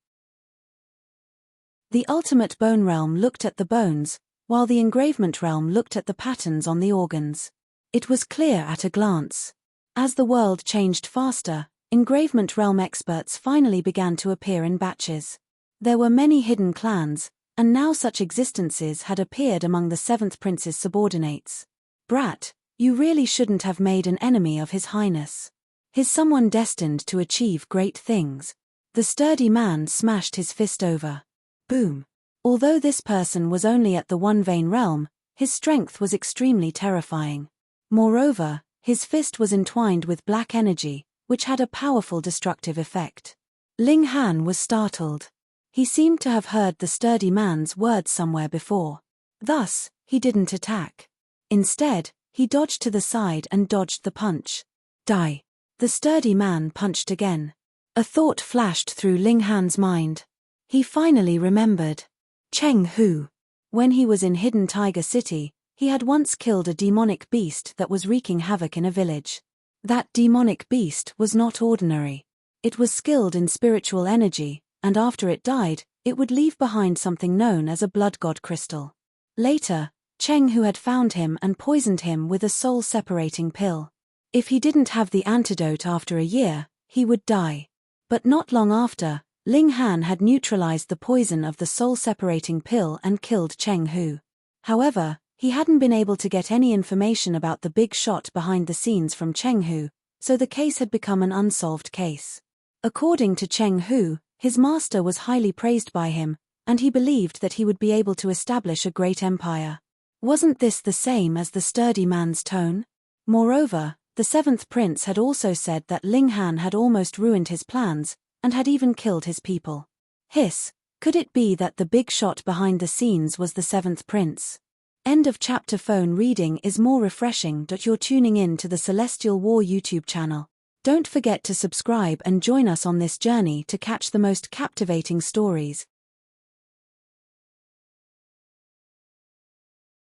The ultimate bone realm looked at the bones, while the engravement realm looked at the patterns on the organs. It was clear at a glance. As the world changed faster, engravement realm experts finally began to appear in batches. There were many hidden clans, and now such existences had appeared among the seventh prince's subordinates. Brat, you really shouldn't have made an enemy of His Highness. He's someone destined to achieve great things. The sturdy man smashed his fist over. Boom. Although this person was only at the one vein realm, his strength was extremely terrifying. Moreover, his fist was entwined with black energy, which had a powerful destructive effect. Ling Han was startled. He seemed to have heard the sturdy man's words somewhere before. Thus, he didn't attack. Instead, he dodged to the side and dodged the punch. Die. The sturdy man punched again. A thought flashed through Ling Han's mind. He finally remembered. Cheng Hu. When he was in Hidden Tiger City, he had once killed a demonic beast that was wreaking havoc in a village. That demonic beast was not ordinary. It was skilled in spiritual energy, and after it died, it would leave behind something known as a blood god crystal. Later, Cheng Hu had found him and poisoned him with a soul-separating pill. If he didn't have the antidote after a year, he would die. But not long after, Ling Han had neutralized the poison of the soul-separating pill and killed Cheng Hu. However, he hadn't been able to get any information about the big shot behind the scenes from Cheng Hu, so the case had become an unsolved case. According to Cheng Hu, his master was highly praised by him, and he believed that he would be able to establish a great empire. Wasn't this the same as the sturdy man's tone? Moreover, the seventh prince had also said that Ling Han had almost ruined his plans, and had even killed his people. Hiss, could it be that the big shot behind the scenes was the seventh prince? End of chapter. Phone reading is more refreshing. You're tuning in to the Celestial War YouTube channel. Don't forget to subscribe and join us on this journey to catch the most captivating stories.